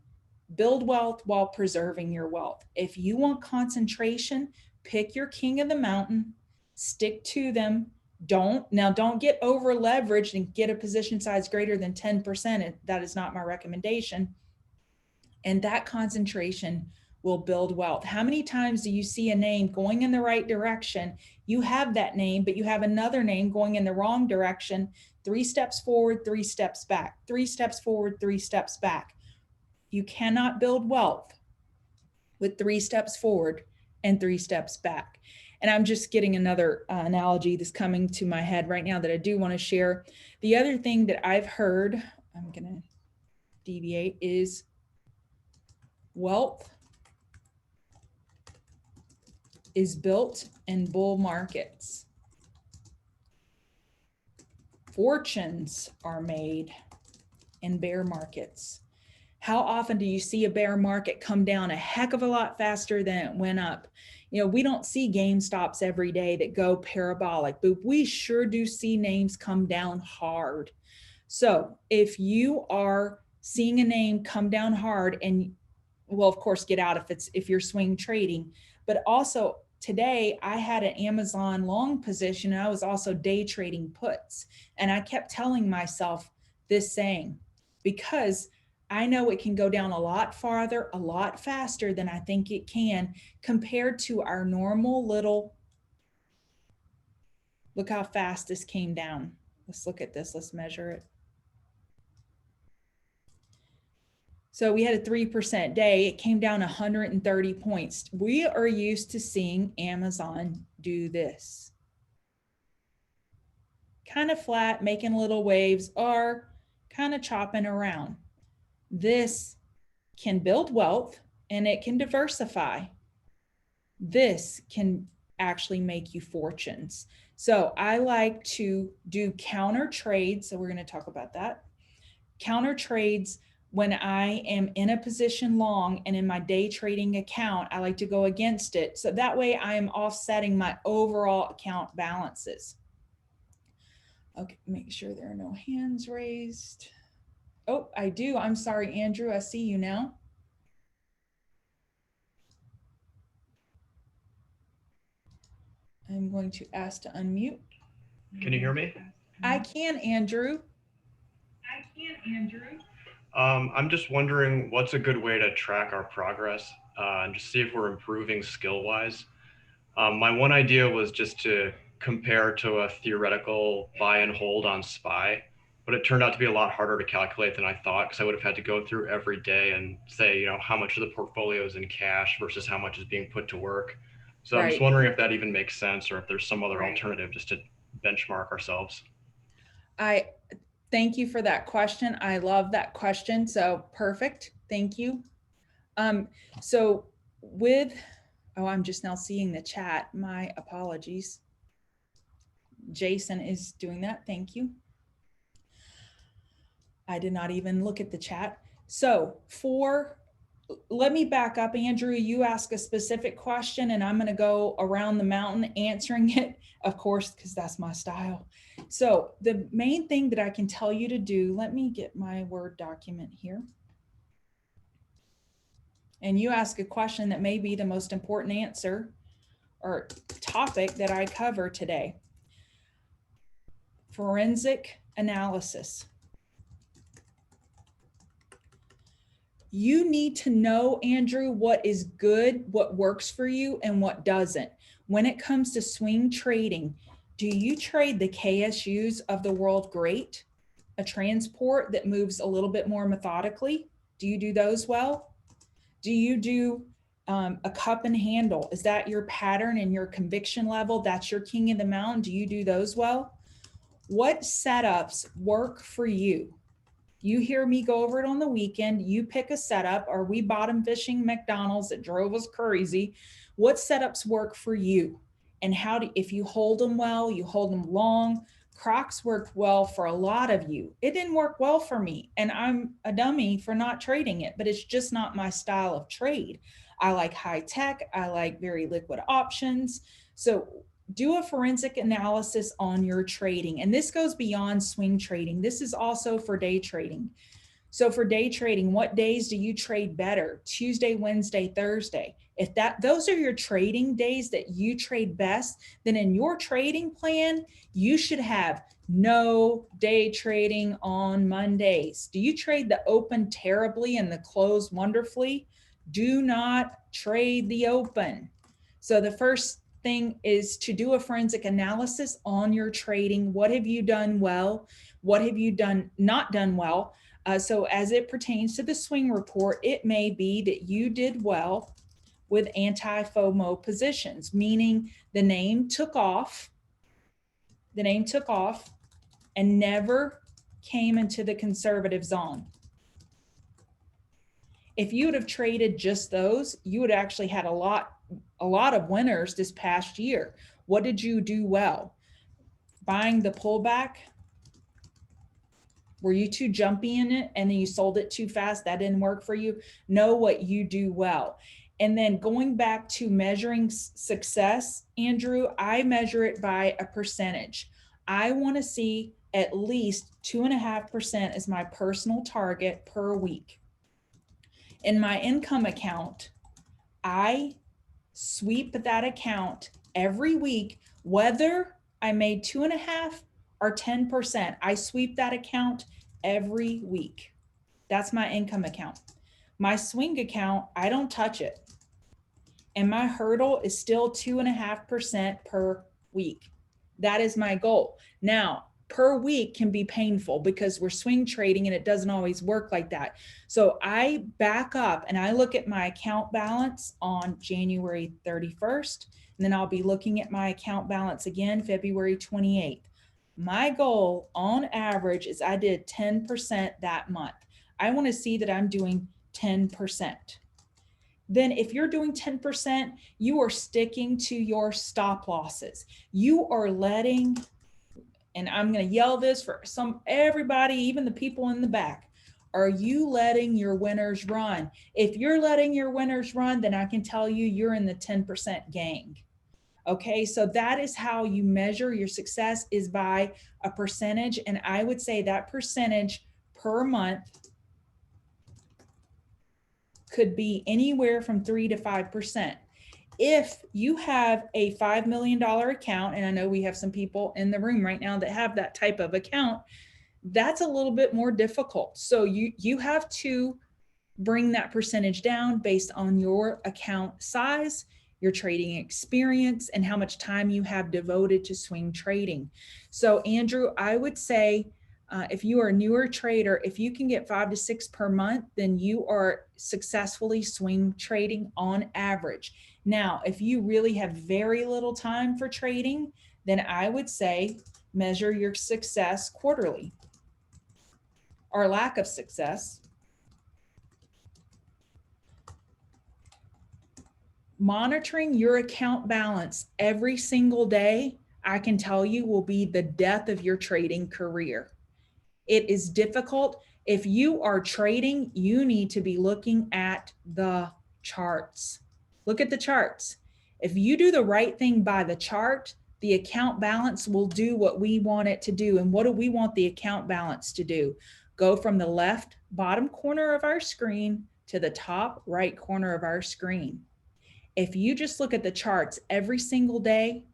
build wealth while preserving your wealth. If you want concentration, pick your king of the mountain, stick to them. Don't get over leveraged and get a position size greater than 10%. That is not my recommendation. And that concentration will build wealth. How many times do you see a name going in the right direction? You have that name, but you have another name going in the wrong direction. 3 steps forward, 3 steps back, 3 steps forward, 3 steps back. You cannot build wealth with 3 steps forward and 3 steps back. And I'm just getting another analogy that's coming to my head right now that I do want to share. The other thing that I've heard, I'm going to deviate, is wealth is built in bull markets. Fortunes are made in bear markets. How often do you see a bear market come down a heck of a lot faster than it went up? You know, we don't see GameStops every day that go parabolic, but we sure do see names come down hard. So if you are seeing a name come down hard, and well, of course, get out if you're swing trading, but also today I had an Amazon long position and I was also day trading puts. And I kept telling myself this saying, because I know it can go down a lot farther, a lot faster than I think it can compared to our normal little, look how fast this came down. Let's look at this, let's measure it. So we had a 3% day, it came down 130 points. We are used to seeing Amazon do this. Kind of flat, making little waves, or kind of chopping around. This can build wealth and it can diversify. This can actually make you fortunes. So I like to do counter trades. So we're going to talk about that. Counter trades when I am in a position long and in my day trading account, I like to go against it. So that way I am offsetting my overall account balances. Okay, make sure there are no hands raised. Oh, I do. I'm sorry, Andrew. I see you now. I'm going to ask to unmute. Can you hear me? I can, Andrew. I'm just wondering what's a good way to track our progress and just see if we're improving skill-wise. My one idea was just to compare to a theoretical buy and hold on SPY, but it turned out to be a lot harder to calculate than I thought because I would have had to go through every day and say, how much of the portfolio is in cash versus how much is being put to work. So I'm just Right. wondering if that even makes sense or if there's some other alternative just to benchmark ourselves. I thank you for that question. I love that question. So perfect. Thank you. So with, oh, I'm just now seeing the chat. My apologies. Jason is doing that. Thank you. I did not even look at the chat. So let me back up, Andrew. You ask a specific question and I'm going to go around the mountain answering it, of course, because that's my style. So the main thing that I can tell you to do, let me get my Word document here. And you ask a question that may be the most important answer or topic that I cover today. Forensic analysis. You need to know, Andrew, what is good, what works for you, and what doesn't. When it comes to swing trading, do you trade the KSUs of the world great? A transport that moves a little bit more methodically? Do you do those well? Do you do a cup and handle? Is that your pattern and your conviction level? That's your king of the mountain. Do you do those well? What setups work for you? You hear me go over it on the weekend. You pick a setup. Are we bottom fishing McDonald's that drove us crazy? What setups work for you? And if you hold them well, you hold them long. Crocs worked well for a lot of you. It didn't work well for me. And I'm a dummy for not trading it, but it's just not my style of trade. I like high tech. I like very liquid options. So do a forensic analysis on your trading. And this goes beyond swing trading. This is also for day trading. So for day trading, what days do you trade better? Tuesday, Wednesday, Thursday. If those are your trading days that you trade best, then in your trading plan, you should have no day trading on Mondays. Do you trade the open terribly and the close wonderfully? Do not trade the open. So the first thing is to do a forensic analysis on your trading. What have you done well? What have you not done well? So as it pertains to the swing report, it may be that you did well with anti-FOMO positions, meaning the name took off and never came into the conservative zone. If you would have traded just those, you would actually had a lot of winners this past year. What did you do well? Buying the pullback? Were you too jumpy in it and then you sold it too fast? That didn't work for you. Know what you do well. And then going back to measuring success, Andrew, I measure it by a percentage. I want to see at least 2.5% as my personal target per week. In my income account, I sweep that account every week, whether I made 2.5 or 10%. I sweep that account every week. That's my income account. My swing account, I don't touch it. And my hurdle is still 2.5% per week. That is my goal. Now, per week can be painful because we're swing trading and it doesn't always work like that. So I back up and I look at my account balance on January 31st, and then I'll be looking at my account balance again February 28th. My goal on average is I did 10% that month. I want to see that I'm doing 10%. then if you're doing 10%, you are sticking to your stop losses. You are letting, and I'm going to yell this for everybody, even the people in the back. Are you letting your winners run? If you're letting your winners run, then I can tell you you're in the 10% gang. Okay, so that is how you measure your success, is by a percentage. And I would say that percentage per month could be anywhere from 3 to 5%. If you have a $5 million account, and I know we have some people in the room right now that have that type of account, that's a little bit more difficult. So you have to bring that percentage down based on your account size, your trading experience, and how much time you have devoted to swing trading. So Andrew, I would say if you are a newer trader, if you can get 5 to 6 per month, then you are successfully swing trading on average. Now, if you really have very little time for trading, then I would say measure your success quarterly, or lack of success. Monitoring your account balance every single day, I can tell you, will be the death of your trading career. It is difficult. If you are trading, you need to be looking at the charts. Look at the charts. If you do the right thing by the chart, the account balance will do what we want it to do. And what do we want the account balance to do? Go from the left bottom corner of our screen to the top right corner of our screen. If you just look at the charts every single day,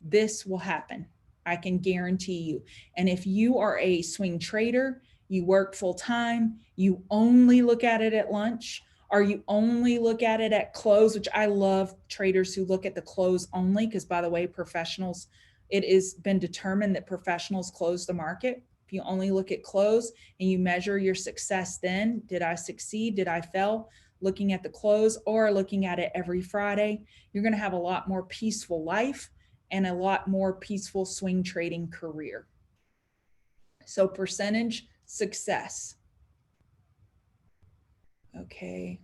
this will happen. I can guarantee you. And if you are a swing trader, you work full time, you only look at it at lunch, or you only look at it at close, which I love traders who look at the close only, because by the way, professionals, it has been determined that professionals close the market. If you only look at close and you measure your success, then did I succeed? Did I fail? Looking at the close or looking at it every Friday, you're going to have a lot more peaceful life and a lot more peaceful swing trading career. So percentage success. Okay.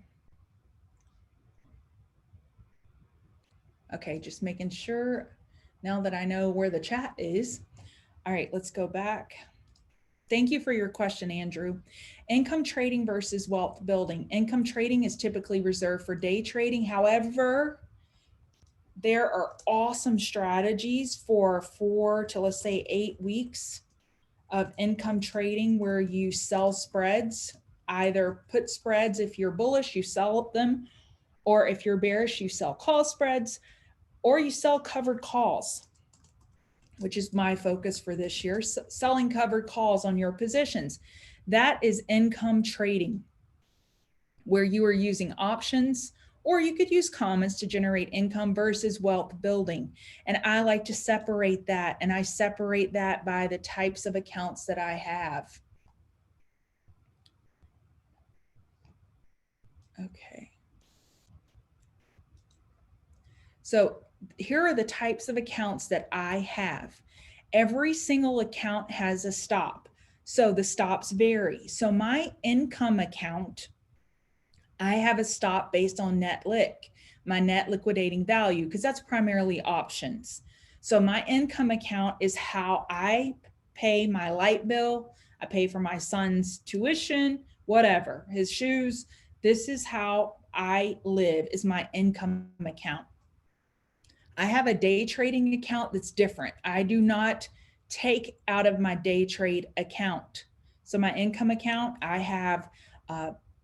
Okay, just making sure now that I know where the chat is. All right, let's go back. Thank you for your question, Andrew. Income trading versus wealth building. Income trading is typically reserved for day trading. However, there are awesome strategies for 4 to, let's say, 8 weeks of income trading where you sell spreads, either put spreads. If you're bullish, you sell them, or if you're bearish, you sell call spreads, or you sell covered calls, which is my focus for this year, selling covered calls on your positions. That is income trading, where you are using options, or you could use commons to generate income, versus wealth building. And I like to separate that, and I separate that by the types of accounts that I have. Okay. So here are the types of accounts that I have. Every single account has a stop. So the stops vary. So my income account, I have a stop based on net lick, my net liquidating value, because that's primarily options. So my income account is how I pay my light bill, I pay for my son's tuition, whatever, his shoes. This is how I live, is my income account. I have a day trading account that's different. I do not take out of my day trade account. So my income account, I have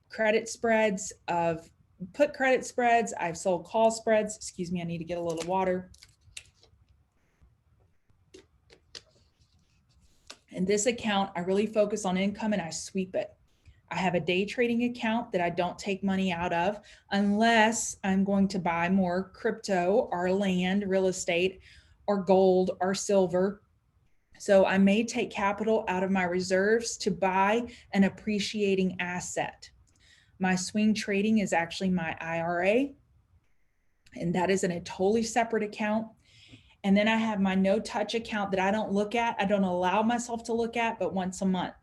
credit spreads, of put credit spreads. I've sold call spreads. Excuse me, I need to get a little water. In this account, I really focus on income and I sweep it. I have a day trading account that I don't take money out of unless I'm going to buy more crypto or land, real estate, or gold or silver. So I may take capital out of my reserves to buy an appreciating asset. My swing trading is actually my IRA, and that is in a totally separate account. And then I have my no touch account that I don't look at. I don't allow myself to look at, but once a month.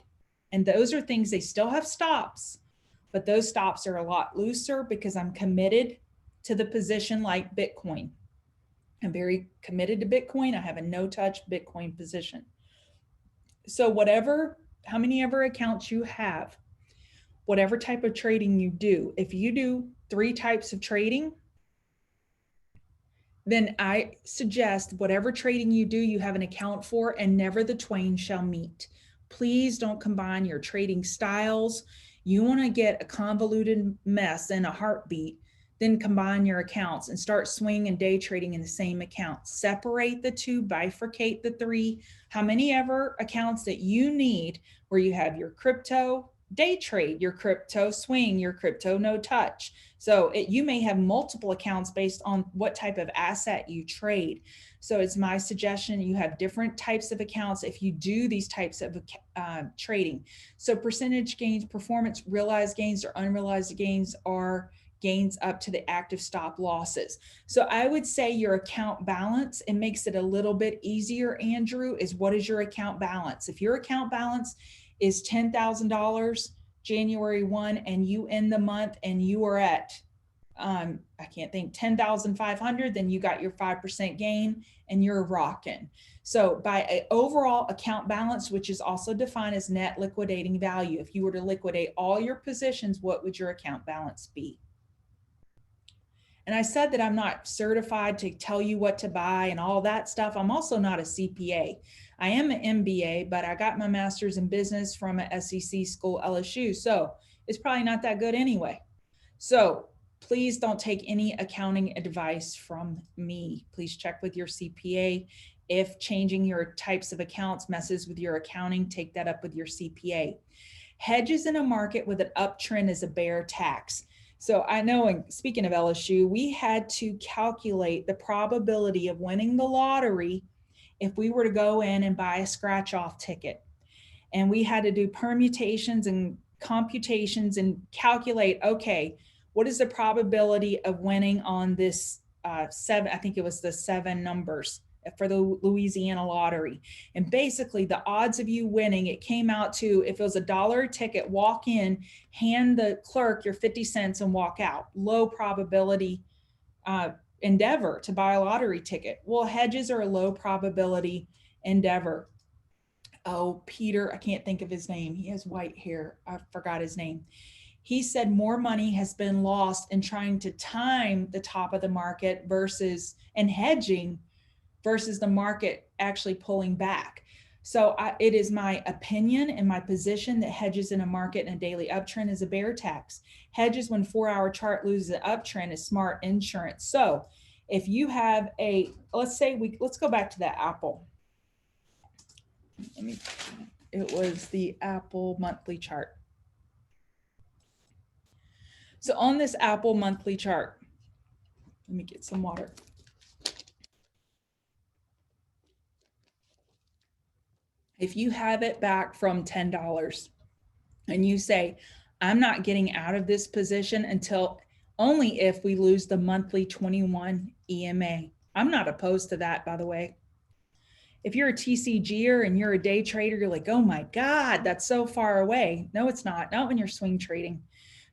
And those are things, they still have stops, but those stops are a lot looser because I'm committed to the position like Bitcoin. I'm very committed to Bitcoin. I have a no touch Bitcoin position. So how many ever accounts you have, whatever type of trading you do, if you do 3 types of trading, then I suggest whatever trading you do, you have an account for, and never the twain shall meet. Please don't combine your trading styles. You want to get a convoluted mess in a heartbeat, then combine your accounts and start swing and day trading in the same account. Separate the 2, bifurcate the 3, how many ever accounts that you need, where you have your crypto day trade, your crypto swing, your crypto no touch. So you may have multiple accounts based on what type of asset you trade. So it's my suggestion you have different types of accounts if you do these types of trading. So percentage gains, performance, realized gains or unrealized gains are gains up to the active stop losses. So I would say your account balance, it makes it a little bit easier, Andrew, is what is your account balance? If your account balance is $10,000 January 1 and you end the month and you are at, I can't think, 10,500, then you got your 5% gain and you're rocking. So by an overall account balance, which is also defined as net liquidating value, if you were to liquidate all your positions, what would your account balance be? And I said that I'm not certified to tell you what to buy and all that stuff. I'm also not a CPA. I am an MBA, but I got my master's in business from an SEC school, LSU. So it's probably not that good anyway. So please don't take any accounting advice from me. Please check with your CPA. If changing your types of accounts messes with your accounting, take that up with your CPA. Hedges in a market with an uptrend is a bear tax. So I know, and speaking of LSU, we had to calculate the probability of winning the lottery if we were to go in and buy a scratch off ticket. And we had to do permutations and computations and calculate, okay, what is the probability of winning on this 7, I think it was the 7 numbers for the Louisiana lottery. And basically the odds of you winning, it came out to, if it was $1 ticket, walk in, hand the clerk your 50 cents and walk out. Low probability endeavor to buy a lottery ticket. Well, hedges are a low probability endeavor. Oh, Peter, I can't think of his name. He has white hair. I forgot his name. He said more money has been lost in trying to time the top of the market and hedging versus the market actually pulling back. So it is my opinion and my position that hedges in a market and a daily uptrend is a bear tax. Hedges when 4-hour chart loses an uptrend is smart insurance. So if you have let's go back to that Apple. It was the Apple monthly chart. So on this Apple monthly chart, let me get some water. If you have it back from $10 and you say, I'm not getting out of this position until only if we lose the monthly 21 EMA. I'm not opposed to that, by the way. If you're a TCGer and you're a day trader, you're like, oh my God, that's so far away. No, it's not. Not when you're swing trading.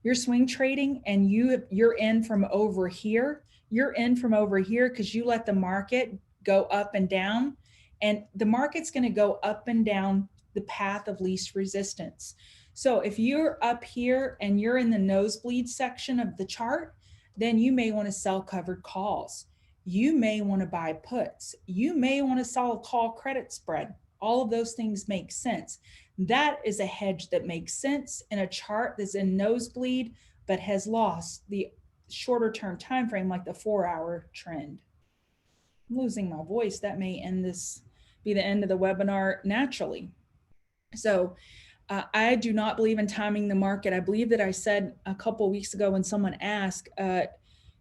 You're swing trading and you're in from over here. You're in from over here because you let the market go up and down. And the market's going to go up and down the path of least resistance. So if you're up here and you're in the nosebleed section of the chart, then you may want to sell covered calls. You may want to buy puts. You may want to sell a call credit spread. All of those things make sense. That is a hedge that makes sense in a chart that's in nosebleed, but has lost the shorter term time frame, like the 4-hour trend. I'm losing my voice. That may be the end of the webinar naturally. So I do not believe in timing the market. I believe that I said a couple of weeks ago when someone asked,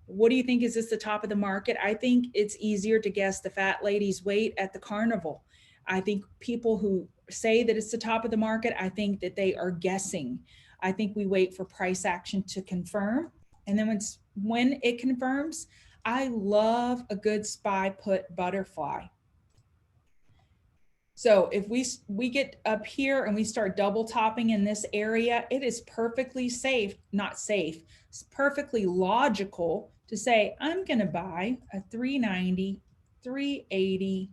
what do you think? Is this the top of the market? I think it's easier to guess the fat lady's weight at the carnival. I think people who say that it's the top of the market, I think that they are guessing. I think we wait for price action to confirm. And then when it confirms, I love a good SPY put butterfly. So if we get up here and we start double topping in this area, it is perfectly safe, not safe, it's perfectly logical to say, I'm going to buy a 390, 380,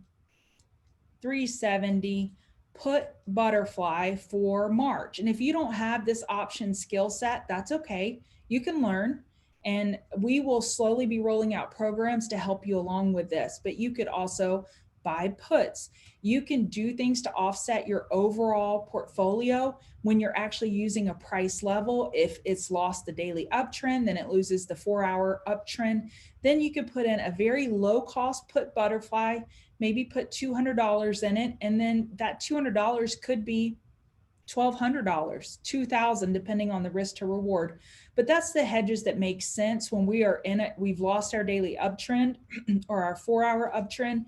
370, put butterfly for March. And if you don't have this option skill set, that's okay. You can learn, and we will slowly be rolling out programs to help you along with this. But you could also buy puts. You can do things to offset your overall portfolio when you're actually using a price level. If it's lost the daily uptrend, then it loses the 4-hour uptrend. Then you could put in a very low cost put butterfly, maybe put $200 in it, and then that $200 could be $1,200, $2,000, depending on the risk to reward. But that's the hedges that make sense when we are in it. We've lost our daily uptrend or our 4-hour uptrend,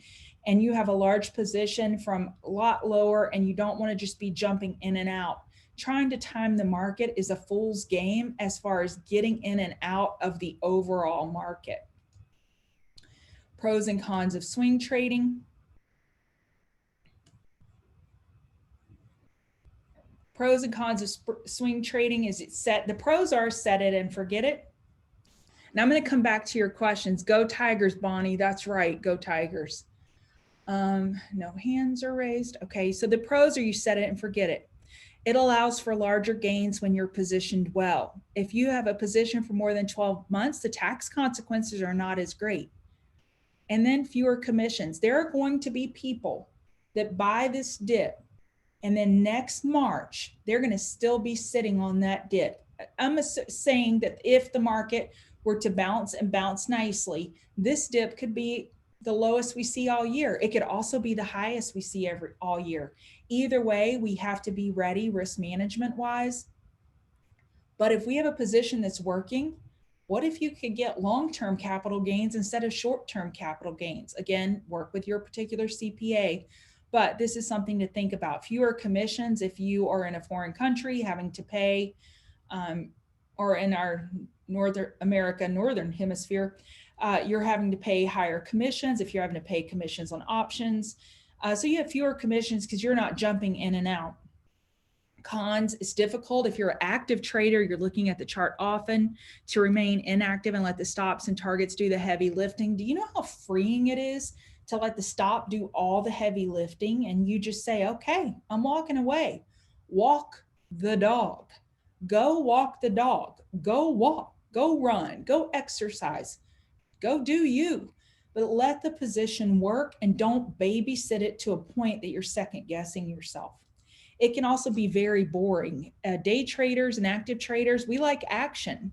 and you have a large position from a lot lower, and you don't want to just be jumping in and out. Trying to time the market is a fool's game as far as getting in and out of the overall market. Pros and cons of swing trading. Pros and cons of swing trading is it set. The pros are set it and forget it. Now I'm going to come back to your questions. Go Tigers, Bonnie. That's right. Go Tigers. No hands are raised. Okay, so the pros are you set it and forget it. It allows for larger gains when you're positioned well. If you have a position for more than 12 months, the tax consequences are not as great. And then fewer commissions. There are going to be people that buy this dip, and then next March, they're going to still be sitting on that dip. I'm saying that if the market were to bounce and bounce nicely, this dip could be the lowest we see all year. It could also be the highest we see all year. Either way, we have to be ready risk management wise. But if we have a position that's working, what if you could get long-term capital gains instead of short-term capital gains? Again, work with your particular CPA. But this is something to think about. Fewer commissions if you are in a foreign country having to pay, or in our Northern Hemisphere, you're having to pay higher commissions if you're having to pay commissions on options. So you have fewer commissions because you're not jumping in and out. Cons, it's difficult. If you're an active trader, you're looking at the chart often. To remain inactive and let the stops and targets do the heavy lifting. Do you know how freeing it is to let the stop do all the heavy lifting and you just say, okay, I'm walking away. Walk the dog. Go walk the dog. Go walk. Go run. Go exercise. Go do you. But let the position work and don't babysit it to a point that you're second guessing yourself. It can also be very boring. Day traders and active traders, we like action.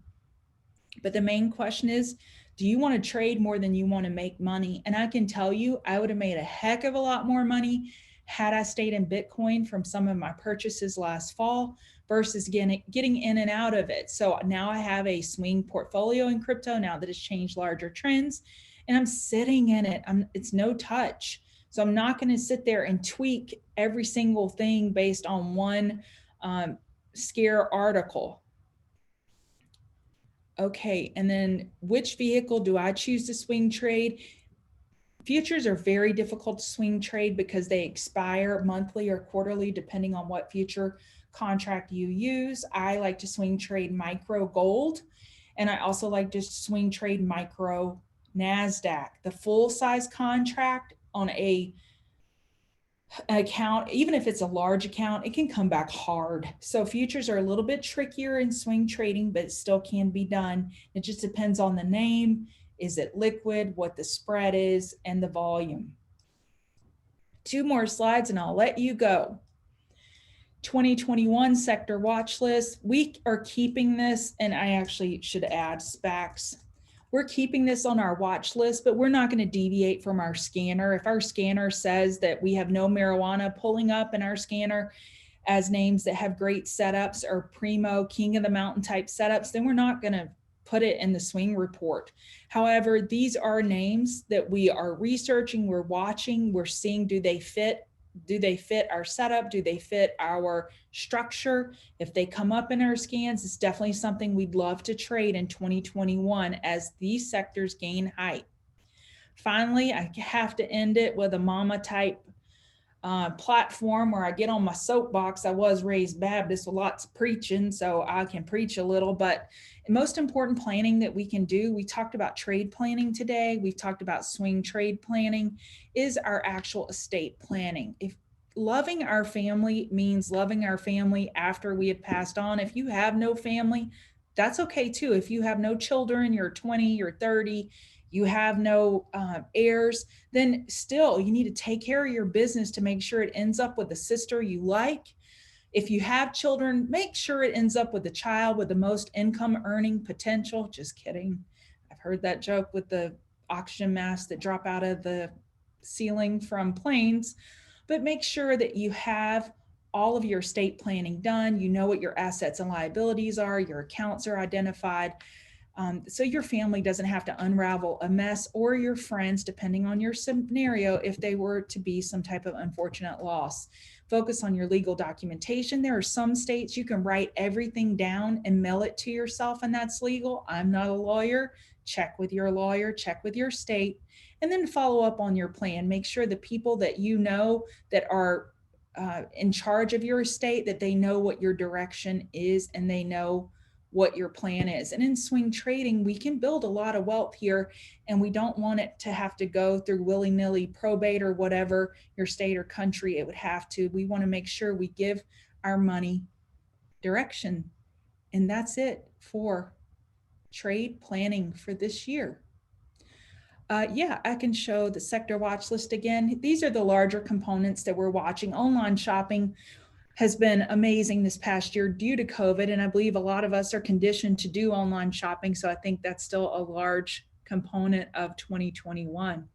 But the main question is, do you want to trade more than you want to make money? And I can tell you, I would have made a heck of a lot more money had I stayed in Bitcoin from some of my purchases last fall versus getting in and out of it. So now I have a swing portfolio in crypto now that has changed larger trends, and I'm sitting in it. It's no touch. So I'm not going to sit there and tweak every single thing based on one scare article. Okay, and then which vehicle do I choose to swing trade? Futures are very difficult to swing trade because they expire monthly or quarterly depending on what future contract you use. I like to swing trade micro gold, and I also like to swing trade micro NASDAQ. The full size contract on an account, even if it's a large account, it can come back hard. So futures are a little bit trickier in swing trading, but it still can be done. It just depends on the name. Is it liquid, what the spread is, and the volume. 2 more slides and I'll let you go. 2021 sector watch list. We are keeping this, and I actually should add SPACs. We're keeping this on our watch list, but we're not going to deviate from our scanner. If our scanner says that we have no marijuana pulling up in our scanner as names that have great setups or primo king of the mountain type setups, then we're not going to put it in the swing report. However, these are names that we are researching, we're watching, we're seeing, do they fit our setup? Do they fit our structure? If they come up in our scans, it's definitely something we'd love to trade in 2021 as these sectors gain height. Finally, I have to end it with a mama type platform where I get on my soapbox. I was raised Baptist with lots of preaching, so I can preach a little, but the most important planning that we can do, we talked about trade planning today. We've talked about swing trade planning, is our actual estate planning. If loving our family means loving our family after we have passed on, if you have no family, that's okay too. If you have no children, you're 20, you're 30, you have no heirs, then still you need to take care of your business to make sure it ends up with the sister you like. If you have children, make sure it ends up with the child with the most income earning potential. Just kidding. I've heard that joke with the oxygen masks that drop out of the ceiling from planes, but make sure that you have all of your estate planning done. You know what your assets and liabilities are, your accounts are identified. So your family doesn't have to unravel a mess, or your friends, depending on your scenario, if they were to be some type of unfortunate loss. Focus on your legal documentation. There are some states you can write everything down and mail it to yourself, and that's legal. I'm not a lawyer. Check with your lawyer, check with your state, and then follow up on your plan. Make sure the people that you know that are in charge of your estate, that they know what your direction is and they know what your plan is. And in swing trading, we can build a lot of wealth here, and we don't want it to have to go through willy-nilly probate or whatever your state or country it would have to. We want to make sure we give our money direction. And that's it for trade planning for this year. Yeah, I can show the sector watch list again. These are the larger components that we're watching. Online shopping has been amazing this past year due to COVID. And I believe a lot of us are conditioned to do online shopping. So I think that's still a large component of 2021.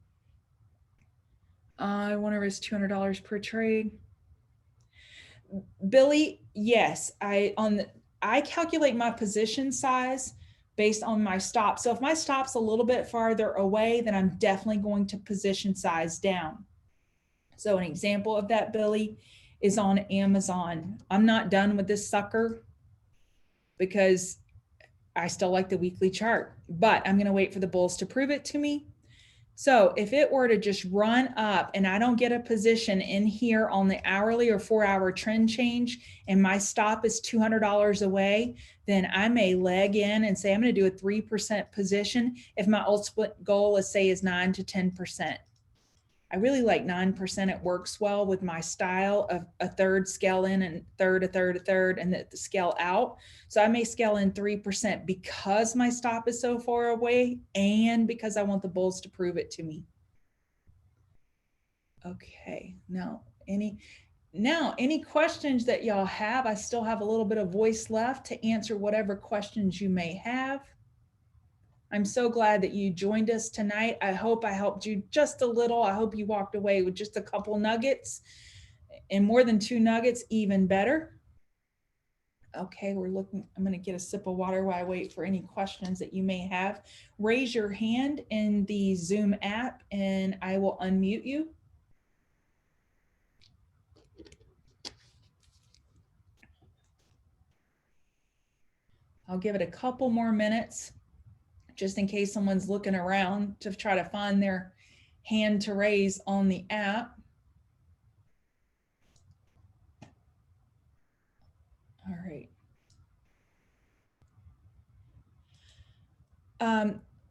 I wonder if it's $200 per trade. Billy, yes, I calculate my position size based on my stop. So if my stop's a little bit farther away, then I'm definitely going to position size down. So an example of that, Billy, is on Amazon. I'm not done with this sucker because I still like the weekly chart, but I'm going to wait for the bulls to prove it to me. So if it were to just run up and I don't get a position in here on the hourly or 4-hour trend change, and my stop is $200 away, then I may leg in and say I'm going to do a 3% position if my ultimate goal, let's say, is 9 to 10%. I really like 9%. It works well with my style of a third scale in and third, a third, and the scale out. So I may scale in 3% because my stop is so far away and because I want the bulls to prove it to me. Okay, now any questions that y'all have? I still have a little bit of voice left to answer whatever questions you may have. I'm so glad that you joined us tonight. I hope I helped you just a little. I hope you walked away with just a couple nuggets, and more than 2 nuggets, even better. Okay, we're looking, I'm going to get a sip of water while I wait for any questions that you may have. Raise your hand in the Zoom app and I will unmute you. I'll give it a couple more minutes, just in case someone's looking around to try to find their hand to raise on the app. All right.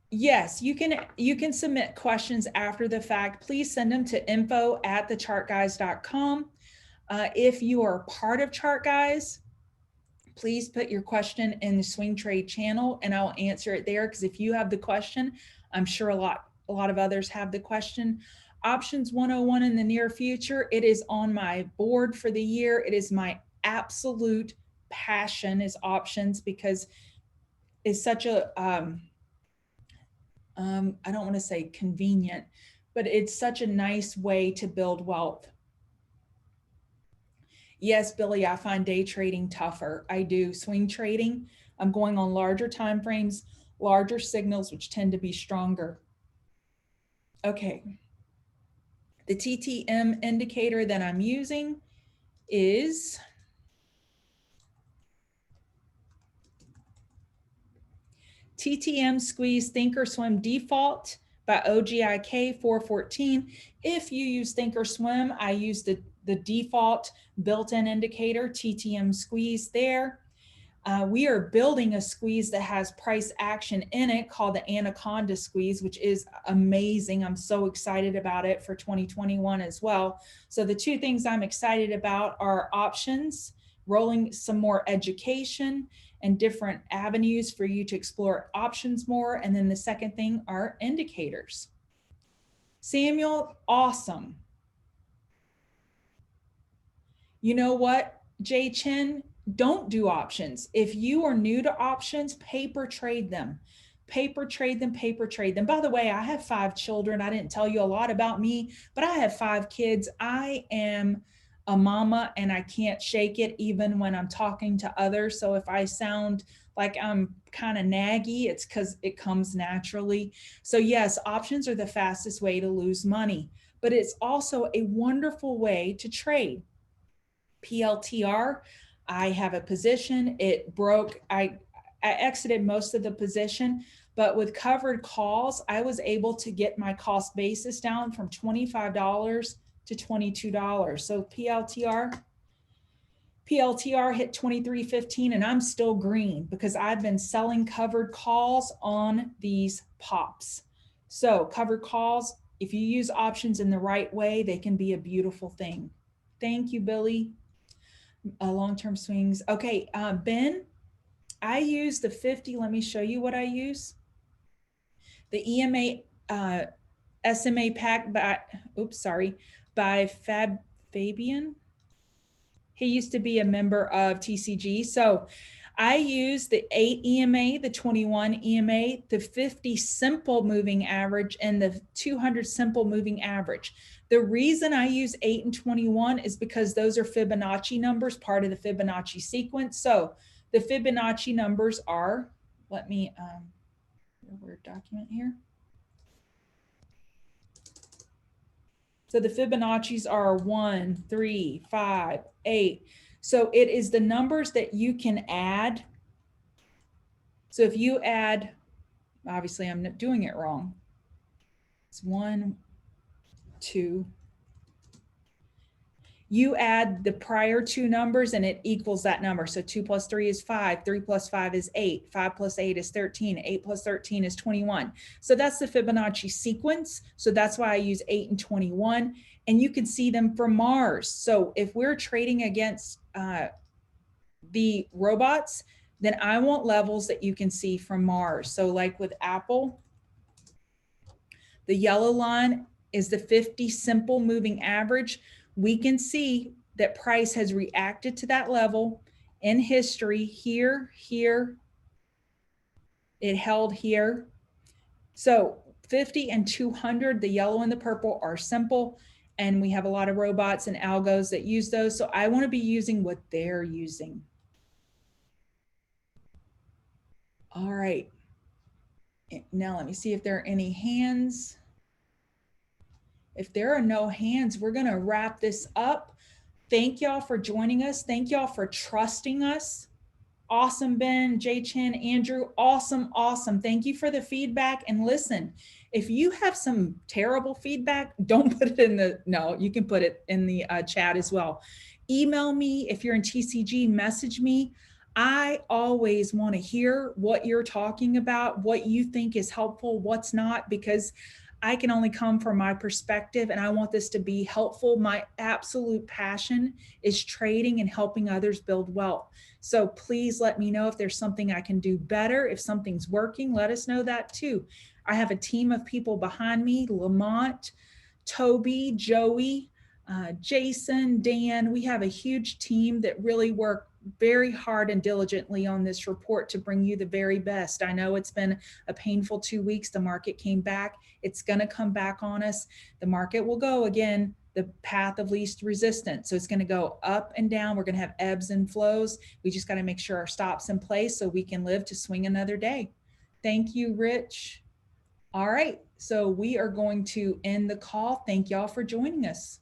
Yes, you can submit questions after the fact. Please send them to info@thechartguys.com. If you are part of Chart Guys, please put your question in the Swing Trade channel and I'll answer it there, because if you have the question, I'm sure a lot of others have the question. Options 101 in the near future, it is on my board for the year. It is my absolute passion is options, because it's such a, I don't want to say convenient, but it's such a nice way to build wealth. Yes, Billy, I find day trading tougher. I do. Swing trading, I'm going on larger time frames, larger signals, which tend to be stronger. Okay. The TTM indicator that I'm using is TTM Squeeze Thinkorswim Default by OGIK 414. If you use Thinkorswim, I use the the default built-in indicator, TTM squeeze there. We are building a squeeze that has price action in it called the Anaconda squeeze, which is amazing. I'm so excited about it for 2021 as well. So the two things I'm excited about are options, rolling some more education and different avenues for you to explore options more. And then the second thing are indicators. Samuel, awesome. You know what, Jay Chen? Don't do options. If you are new to options, paper trade them. Paper trade them, paper trade them. By the way, I have 5 children. I didn't tell you a lot about me, but I have 5 kids. I am a mama and I can't shake it even when I'm talking to others. So if I sound like I'm kind of naggy, it's because it comes naturally. So yes, options are the fastest way to lose money, but it's also a wonderful way to trade. PLTR, I have a position, it broke, I exited most of the position, but with covered calls, I was able to get my cost basis down from $25 to $22. So PLTR hit 23.15 and I'm still green because I've been selling covered calls on these pops. So covered calls, if you use options in the right way, they can be a beautiful thing. Thank you, Billy. Long-term swings. Okay, Ben, I use the 50. Let me show you what I use. The EMA SMA pack by Fabian. He used to be a member of TCG. So I use the 8 EMA, the 21 EMA, the 50 simple moving average, and the 200 simple moving average. The reason I use 8 and 21 is because those are Fibonacci numbers, part of the Fibonacci sequence. So the Fibonacci numbers are, let me, Word document here. So the Fibonacci's are 1, 3, 5, 8. So it is the numbers that you can add. So if you add, obviously I'm not doing it wrong. It's 1, 2. You add the prior 2 numbers and it equals that number. So 2 plus 3 is 5, 3 plus 5 is 8, 5 plus 8 is 13, 8 plus 13 is 21. So that's the Fibonacci sequence. So that's why I use 8 and 21. And you can see them from Mars. So if we're trading against the robots, then I want levels that you can see from Mars. So like with Apple, the yellow line is the 50 simple moving average. We can see that price has reacted to that level in history here, it held here. So 50 and 200, the yellow and the purple are simple, and we have a lot of robots and algos that use those. So I want to be using what they're using. All right. Now let me see if there are any hands. If there are no hands, we're going to wrap this up. Thank y'all for joining us. Thank y'all for trusting us. Awesome, Ben, Jay Chen, Andrew. Awesome, awesome. Thank you for the feedback. And listen, if you have some terrible feedback, don't put it in the, no, you can put it in the chat as well. Email me. If you're in TCG, message me. I always want to hear what you're talking about, what you think is helpful, what's not, because I can only come from my perspective and I want this to be helpful. My absolute passion is trading and helping others build wealth. So please let me know if there's something I can do better. If something's working, let us know that too. I have a team of people behind me, Lamont, Toby, Joey, Jason, Dan. We have a huge team that really work very hard and diligently on this report to bring you the very best. I know it's been a painful 2 weeks. The market came back. It's going to come back on us. The market will go again, the path of least resistance. So it's going to go up and down. We're going to have ebbs and flows. We just got to make sure our stop's in place so we can live to swing another day. Thank you, Rich. All right. So we are going to end the call. Thank y'all for joining us.